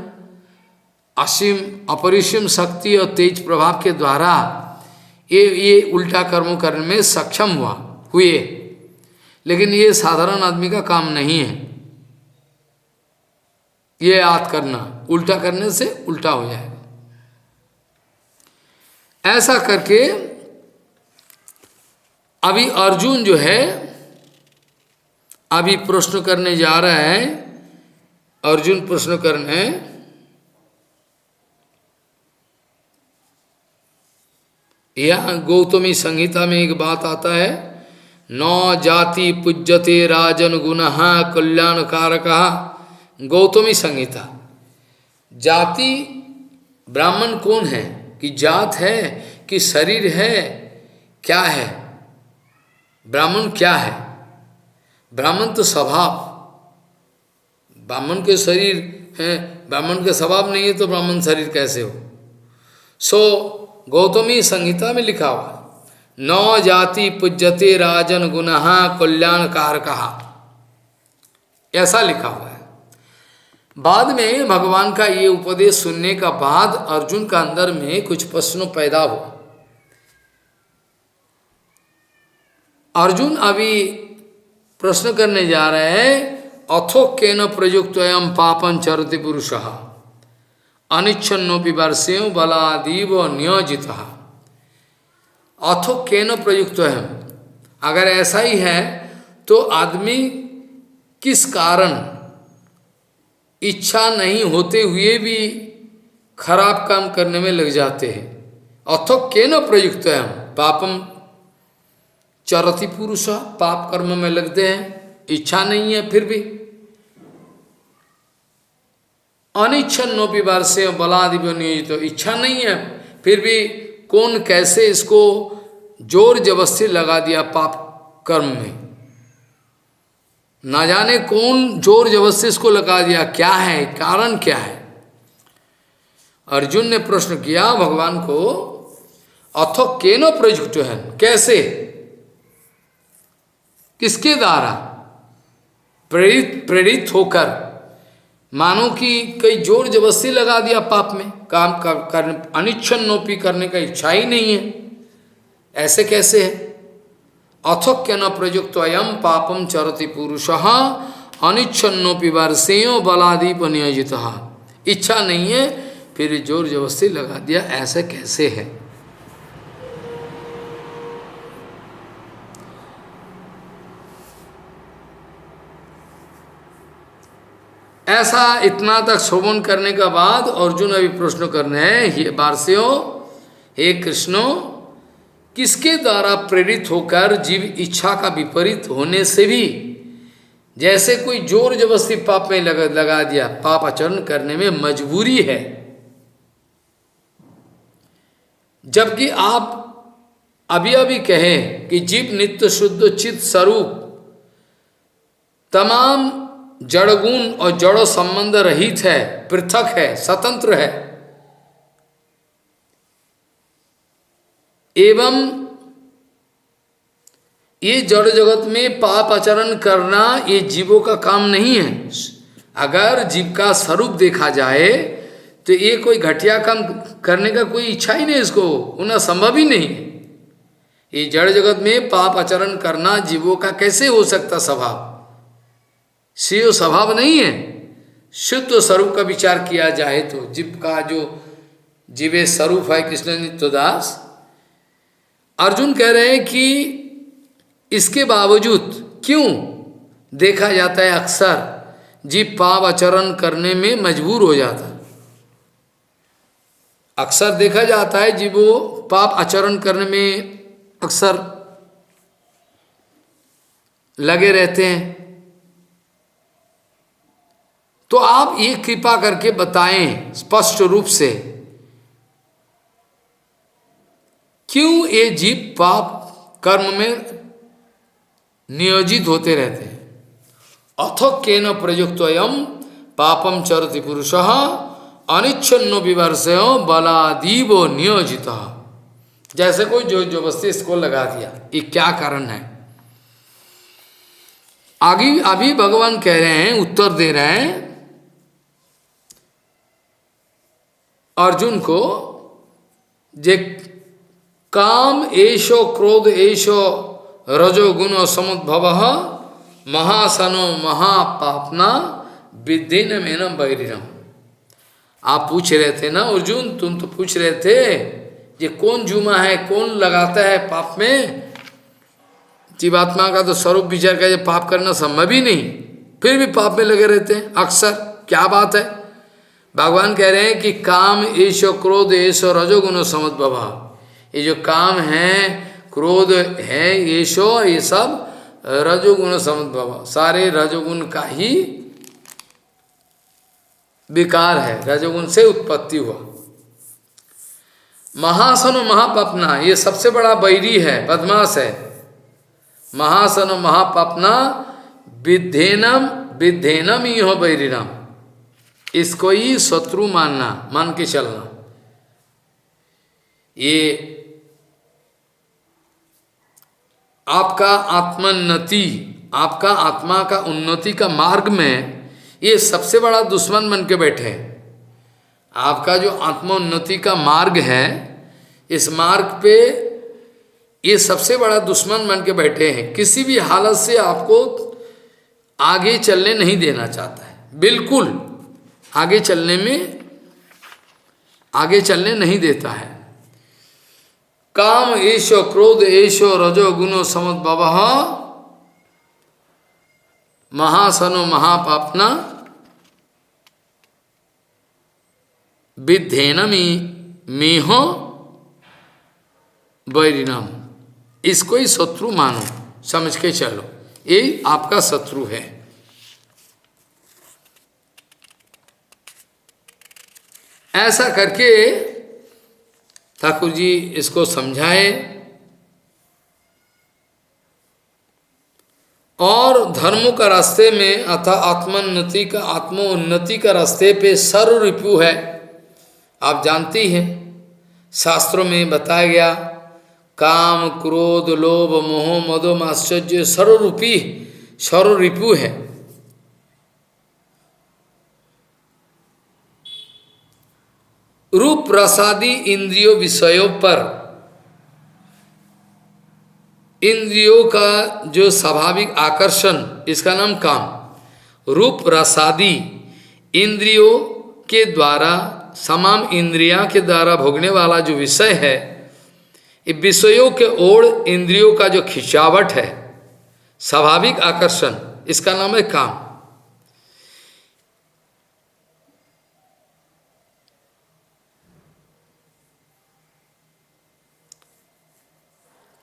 असीम अपरिसीम शक्ति और तेज प्रभाव के द्वारा ये उल्टा कर्म करने में सक्षम हुए। लेकिन ये साधारण आदमी का काम नहीं है। ये याद करना, उल्टा करने से उल्टा हो जाएगा। ऐसा करके अभी अर्जुन जो है अभी प्रश्न करने जा रहा है। अर्जुन प्रश्न करने, यहाँ गौतमी संहिता में एक बात आता है, न जाति पूज्यते राजन गुणः कल्याण कारकः। गौतमी संहिता, जाति ब्राह्मण कौन है, कि जात है कि शरीर है, क्या है ब्राह्मण, क्या है ब्राह्मण? तो स्वभाव, ब्राह्मण के शरीर है, ब्राह्मण का स्वभाव नहीं है तो ब्राह्मण शरीर कैसे हो? गौतमी संहिता में लिखा हुआ, न जाति पूज्यते राजन गुणः कल्याण कारकः, ऐसा लिखा हुआ है। बाद में भगवान का ये उपदेश सुनने का बाद अर्जुन का अंदर में कुछ प्रश्न पैदा हुआ। अर्जुन अभी प्रश्न करने जा रहे हैं, अथो केन प्रयुक्त एवं पापं चरति पुरुषः अनिच्छन्नोपि वर्षेय बलादीव नियोजितः। अथो केन प्रयुक्त है, अगर ऐसा ही है तो आदमी किस कारण इच्छा नहीं होते हुए भी खराब काम करने में लग जाते हैं। अथो केन प्रयुक्त है, पापम चरति पुरुष, पाप कर्म में लगते हैं, इच्छा नहीं है फिर भी। अनिच्छन्नोपि वर्षे बलादिव नियोजित, इच्छा नहीं है फिर भी कौन कैसे इसको जोर जबरदस्ती लगा दिया पाप कर्म में। ना जाने कौन जोर जबरदस्ती इसको लगा दिया, क्या है कारण, क्या है। अर्जुन ने प्रश्न किया भगवान को, अथो केनो प्रयुक्त है, कैसे, किसके द्वारा प्रेरित प्रेरित होकर, मानो कि कई जोर जबरदस्ती लगा दिया पाप में, काम करने अनिच्छन्नोपि करने का इच्छा ही नहीं है, ऐसे कैसे है। अथो न प्रयुक्त अयम पापम चरति पुरुष अनिच्छन्नोपि वर्षेयो बलादीप नियोजित, इच्छा नहीं है फिर जोर जबरदस्ती लगा दिया, ऐसे कैसे है। ऐसा इतना तक श्रवण करने का बाद अर्जुन अभी प्रश्न करने हैं, हे वार्ष्यो, हे कृष्णो, किसके द्वारा प्रेरित होकर जीव इच्छा का विपरीत होने से भी, जैसे कोई जोर जबरदस्ती पाप में लगा दिया, पाप आचरण करने में मजबूरी है, जबकि आप अभी अभी कहें कि जीव नित्य शुद्ध चित्त स्वरूप तमाम जड़ गुण और जड़ों संबंध रहित है, पृथक है, स्वतंत्र है, एवं ये जड़ जगत में पाप आचरण करना ये जीवों का काम नहीं है। अगर जीव का स्वरूप देखा जाए तो ये कोई घटिया काम करने का कोई इच्छा ही नहीं, इसको होना संभव ही नहीं है। ये जड़ जगत में पाप आचरण करना जीवों का कैसे हो सकता स्वभाव, सीओ स्वभाव नहीं है। शुद्ध स्वरूप का विचार किया जाए तो जीव का जो जीवे स्वरूप है कृष्ण नित्यदास, अर्जुन कह रहे हैं कि इसके बावजूद क्यों देखा जाता है अक्सर जीव पाप आचरण करने में मजबूर हो जाता है। अक्सर देखा जाता है जीव वो पाप आचरण करने में अक्सर लगे रहते हैं। तो आप ये कृपा करके बताएं स्पष्ट रूप से, क्यों ये जीव पाप कर्म में नियोजित होते रहते हैं। अथो केन प्रयुक्तोयम पापम चरति पुरुष अनिच्छन्नो विवर्षयो बलादीवो नियोजित, जैसे कोई जो जबरदस्ती इसको लगा दिया, ये क्या कारण है। आगे अभी भगवान कह रहे हैं, उत्तर दे रहे हैं अर्जुन को, जे काम एशो क्रोध एशो रजोगुण समुद्भव महासनो महापापना विद्येन मेनम वैरिणम। आप पूछ रहे थे ना अर्जुन, तुम तो पूछ रहे थे ये कौन जुमा है, कौन लगाता है पाप में। जीवात्मा का तो स्वरूप विचार का, ये पाप करना संभव ही नहीं, फिर भी पाप में लगे रहते हैं अक्सर, क्या बात है। भगवान कह रहे हैं कि काम ऐशो क्रोध ऐशो रजोगुण समुद्भव, ये जो काम है क्रोध है ऐशो, ये सब रजोगुण समुद्भव, सारे रजोगुण का ही विकार है, रजोगुण से उत्पत्ति हुआ। महासनो महापापना, ये सबसे बड़ा बैरी है, बदमाश है। महासनो महापापना विद्धेनम विद्धेनम ही हो बैरिनम, इसको ही शत्रु मानना, मान के चलना। ये आपका आत्मोन्नति, आपका आत्मा का उन्नति का मार्ग में ये सबसे बड़ा दुश्मन बन के बैठे हैं। आपका जो आत्मोन्नति का मार्ग है, इस मार्ग पे ये सबसे बड़ा दुश्मन बन के बैठे हैं। किसी भी हालत से आपको आगे चलने नहीं देना चाहता है, बिल्कुल आगे चलने नहीं देता है। काम ऐशो क्रोध ऐशो रजो गुणो समुद्भव महासनो महापापना विद्धेनमी मेहो वैरिणम, इसको ही शत्रु मानो, समझ के चलो, ये आपका शत्रु है। ऐसा करके ठाकुर जी इसको समझाए। और धर्मों का रास्ते में अथा आत्मोन्नति का रास्ते पे सर्व रिपु है। आप जानते ही हैं, शास्त्रों में बताया गया, काम क्रोध लोभ मोह मदो आश्चर्य सर्वरूपी सर्व रिपु है। रूप रसादि इंद्रियों विषयों पर, इंद्रियों का जो स्वाभाविक आकर्षण, इसका नाम काम। रूप रसादि इंद्रियों के द्वारा, तमाम इंद्रियां के द्वारा भोगने वाला जो विषय है, ये विषयों के ओर इंद्रियों का जो खिंचावट है, स्वाभाविक आकर्षण, इसका नाम है काम।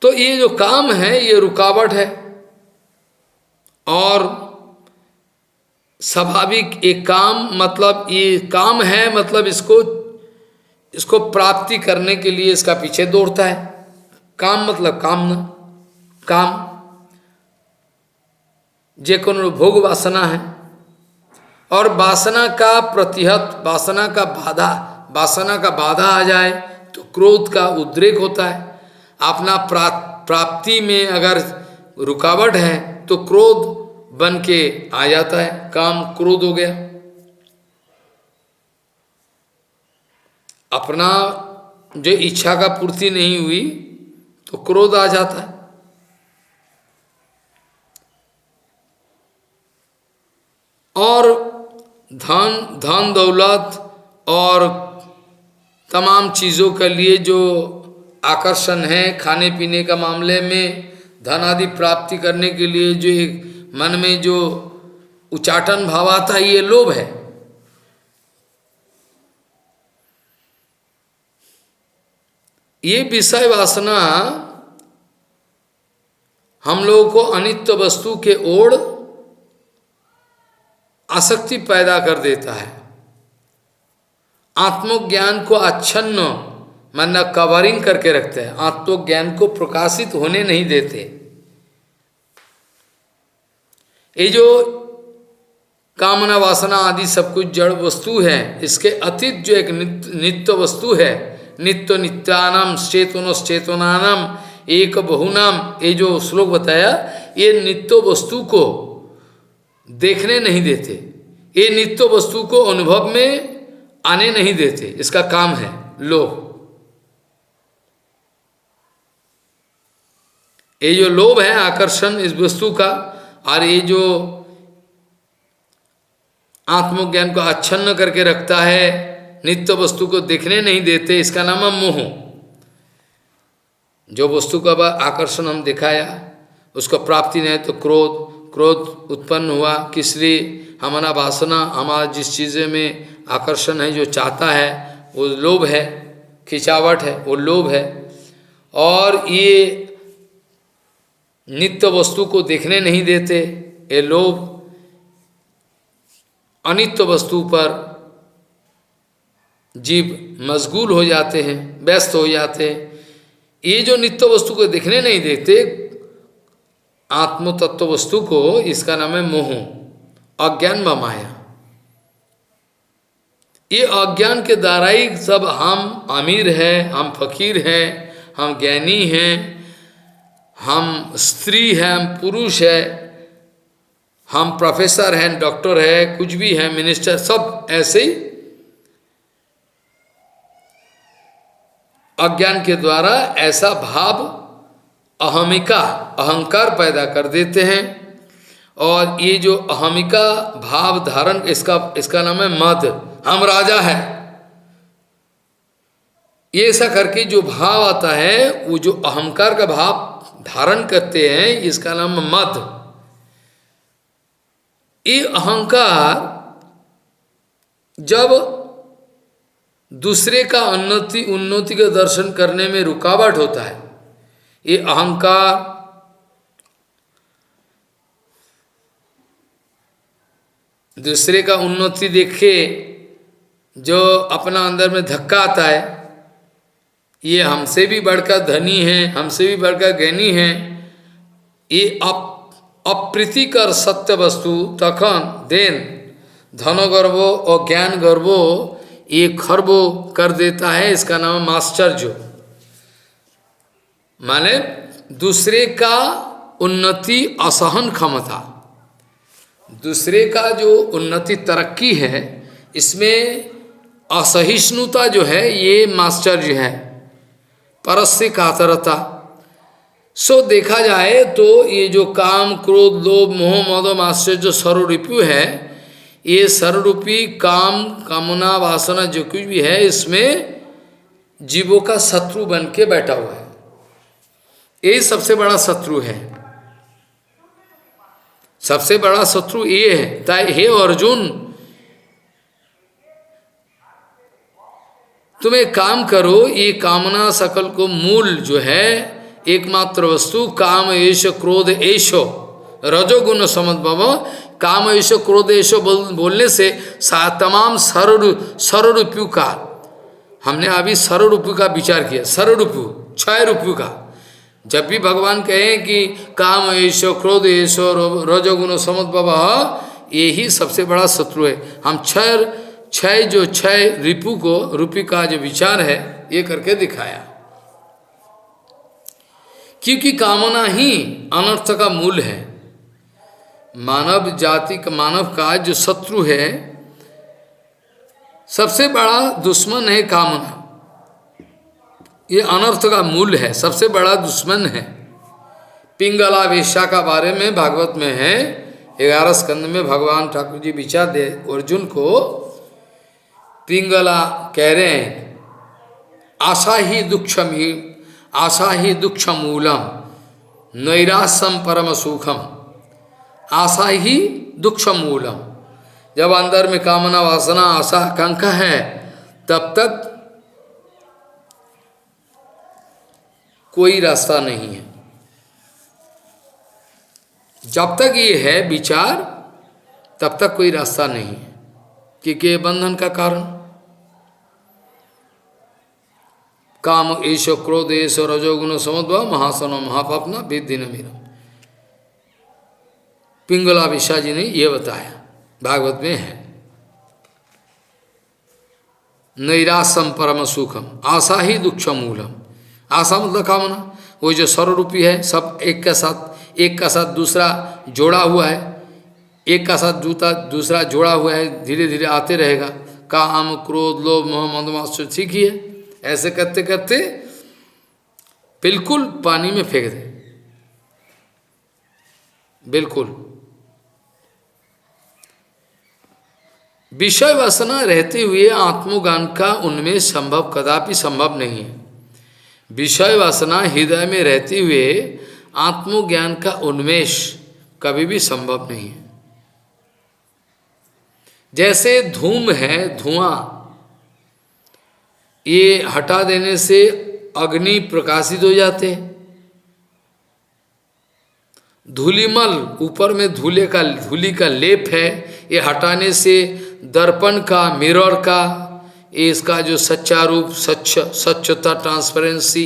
तो ये जो काम है ये रुकावट है, और स्वाभाविक एक काम, मतलब ये काम है, मतलब इसको प्राप्ति करने के लिए इसका पीछे दौड़ता है। काम मतलब कामना, काम जे कोनो भोग वासना है, और वासना का प्रतिहत, वासना का बाधा आ जाए तो क्रोध का उद्रेक होता है। अपना प्राप्ति में अगर रुकावट है तो क्रोध बन के आ जाता है, काम क्रोध हो गया। अपना जो इच्छा का पूर्ति नहीं हुई तो क्रोध आ जाता है। और धन दौलत और तमाम चीज़ों के लिए जो आकर्षण है, खाने पीने का मामले में धन आदि प्राप्ति करने के लिए जो एक मन में जो उचाटन भाव आता है, ये लोभ है। ये विषय वासना हम लोगों को अनित्य वस्तु के ओर आसक्ति पैदा कर देता है। आत्मज्ञान को आच्छन्न, माना कवरिंग करके रखते हैं, आत्मज्ञान को प्रकाशित होने नहीं देते। ये जो कामना वासना आदि सब कुछ जड़ वस्तु है, इसके अतीत जो एक नित्य वस्तु है, नित्य नित्यानाम चेतनश्चेतनानाम एक बहुनाम, ये जो श्लोक बताया, ये नित्य वस्तु को देखने नहीं देते, ये नित्य वस्तु को अनुभव में आने नहीं देते। इसका काम है लोभ। ये जो लोभ है आकर्षण इस वस्तु का, और ये जो आत्मज्ञान को आच्छन्न करके रखता है, नित्य वस्तु को देखने नहीं देते, इसका नाम है मोह। जो वस्तु का आकर्षण हम दिखाया, उसको प्राप्ति नहीं तो क्रोध उत्पन्न हुआ। किस लिए? हमारा वासना, हमारा जिस चीज़ें में आकर्षण है, जो चाहता है, वो लोभ है, खिंचावट है, वो लोभ है। और ये नित्य वस्तु को देखने नहीं देते, ये लोभ। अनित्य वस्तु पर जीव मशगूल हो जाते हैं, व्यस्त हो जाते हैं। ये जो नित्य वस्तु को देखने नहीं देते, आत्म तत्व वस्तु को, इसका नाम है मोह, अज्ञान व माया। ये अज्ञान के द्वारा ही सब हम अमीर हैं, हम फकीर हैं, हम ज्ञानी हैं, हम स्त्री हैं, हम पुरुष है, हम प्रोफेसर हैं, डॉक्टर है, कुछ भी है, मिनिस्टर, सब ऐसे ही अज्ञान के द्वारा ऐसा भाव, अहमिका, अहंकार पैदा कर देते हैं। और ये जो अहमिका भाव धारण, इसका नाम है मद, हम राजा है। ये ऐसा करके जो भाव आता है, वो जो अहंकार का भाव धारण करते हैं, इसका नाम है मद। ये अहंकार जब दूसरे का उन्नति का दर्शन करने में रुकावट होता है, ये अहंकार दूसरे का उन्नति देखे जो अपना अंदर में धक्का आता है, ये हमसे भी बढ़कर धनी है, हमसे भी बढ़कर ज्ञानी है, ये अप्रीतिकर सत्य वस्तु तखन देन धनगर्भो और ज्ञान गर्भो ये खर्बो कर देता है। इसका नाम माश्चर्य, माने दूसरे का उन्नति असहन क्षमता, दूसरे का जो उन्नति तरक्की है इसमें असहिष्णुता जो है ये माश्चर्य है, परस्य कातरता। सो देखा जाए तो ये जो काम क्रोध लोभ मोह मद आश्चर्य जो सर्वरूपी है, ये सर्वरूपी काम कामना वासना जो कुछ भी है इसमें जीवों का शत्रु बन के बैठा हुआ है। ये सबसे बड़ा शत्रु है, सबसे बड़ा शत्रु ये है। ताई हे अर्जुन, तुम एक काम करो, ये कामना सकल को मूल जो है एकमात्र वस्तु काम एश क्रोध एशो रजोगुण समद्भव, काम एश क्रोध एशो बोलने से तमाम सर्वरूपी का, हमने अभी सर्वरूपी का विचार किया, सर्वरूपी छह रूपी का। जब भी भगवान कहें कि काम एशो क्रोध एशो रजोगुण समद्भव, यही सबसे बड़ा शत्रु है। हम छह रिपु को रूपी का जो विचार है ये करके दिखाया, क्योंकि कामना ही अनर्थ का मूल है। मानव जाति का, मानव का जो शत्रु है, सबसे बड़ा दुश्मन है कामना, ये अनर्थ का मूल है, सबसे बड़ा दुश्मन है। पिंगला वेश्या का बारे में भागवत में है, 11 स्कंद में भगवान ठाकुर जी विचार दे अर्जुन को। पिंगला कह रहे हैं आशा ही दुक्ष मूलम नैराश्यम परम सुखम, आशा ही दुक्ष मूलम। जब अंदर में कामना वासना आशा आकांक्षा है तब तक कोई रास्ता नहीं है। जब तक ये है विचार तब तक कोई रास्ता नहीं है, क्योंकि ये बंधन का कारण। काम एशो क्रोध एशो रजोगुण समद्भव महासनो महापापना विद्धि न मीरम। पिंगला विशा जी ने ये बताया, भागवत में है। नैराश्यम परम सुखम आशा ही दुक्ष मूलम, आशा मतलब कामना, वो जो सर्वरूपी है, सब एक का साथ दूसरा जोड़ा हुआ है, एक का साथ दूसरा जोड़ा हुआ है, धीरे धीरे आते रहेगा। काम क्रोध लोभ मोह मद मात्सर्य, ठीक ही है। ऐसे करते करते बिल्कुल पानी में फेंक दे, बिल्कुल। विषय वासना रहते हुए आत्मज्ञान का उनमें संभव कदापि संभव नहीं है। विषय वासना हृदय में रहते हुए आत्मज्ञान का उन्मेष कभी भी संभव नहीं है। जैसे धूम है, धुआं, ये हटा देने से अग्नि प्रकाशित हो जाते हैं। धूलिमल, ऊपर में धूली का लेप है, ये हटाने से दर्पण का, मिरर का, इसका जो सच्चा रूप, स्वच्छता, ट्रांसपेरेंसी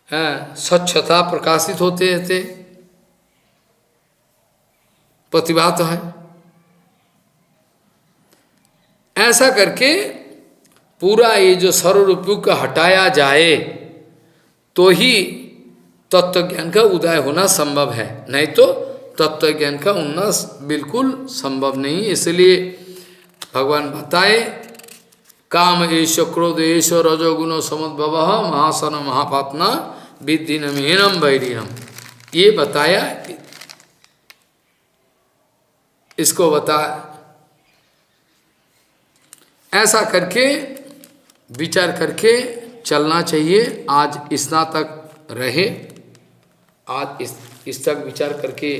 है, स्वच्छता प्रकाशित होते रहते, प्रतिभात है। ऐसा करके पूरा ये जो सर्वरूपों का हटाया जाए तो ही तत्व ज्ञान का उदय होना संभव है, नहीं तो तत्व ज्ञान का उन्नस बिल्कुल संभव नहीं। इसलिए भगवान बताए काम एश क्रोध एश रजोगुण समुद्भव महासन महापापना विद्धि न मीनम वैरिणम, ये बताया। इसको बता, ऐसा करके विचार करके चलना चाहिए। आज इतना तक रहे, आज इस तक विचार करके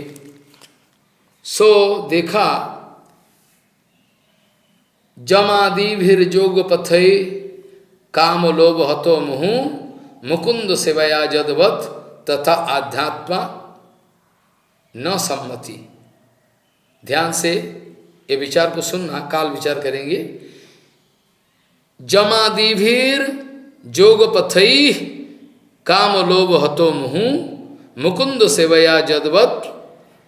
सो देखा जमादिभिर्जोग पथै काम लोभ हतो मुहु मुकुंद सेवया जदवत तथा आध्यात्मा न सम्मति। ध्यान से ये विचार को सुनना, काल विचार करेंगे। जमादिभिर जोग पथै काम लोभ हतो मुहु मुकुंद सेवया जदवत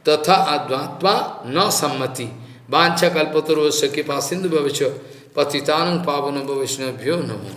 तथा अध्यात्मा न सम्मति वांछा कल्पतरुस्य कृपा सिंधु भविष्य पतितानं पावन वैष्णवभ्यो नमो।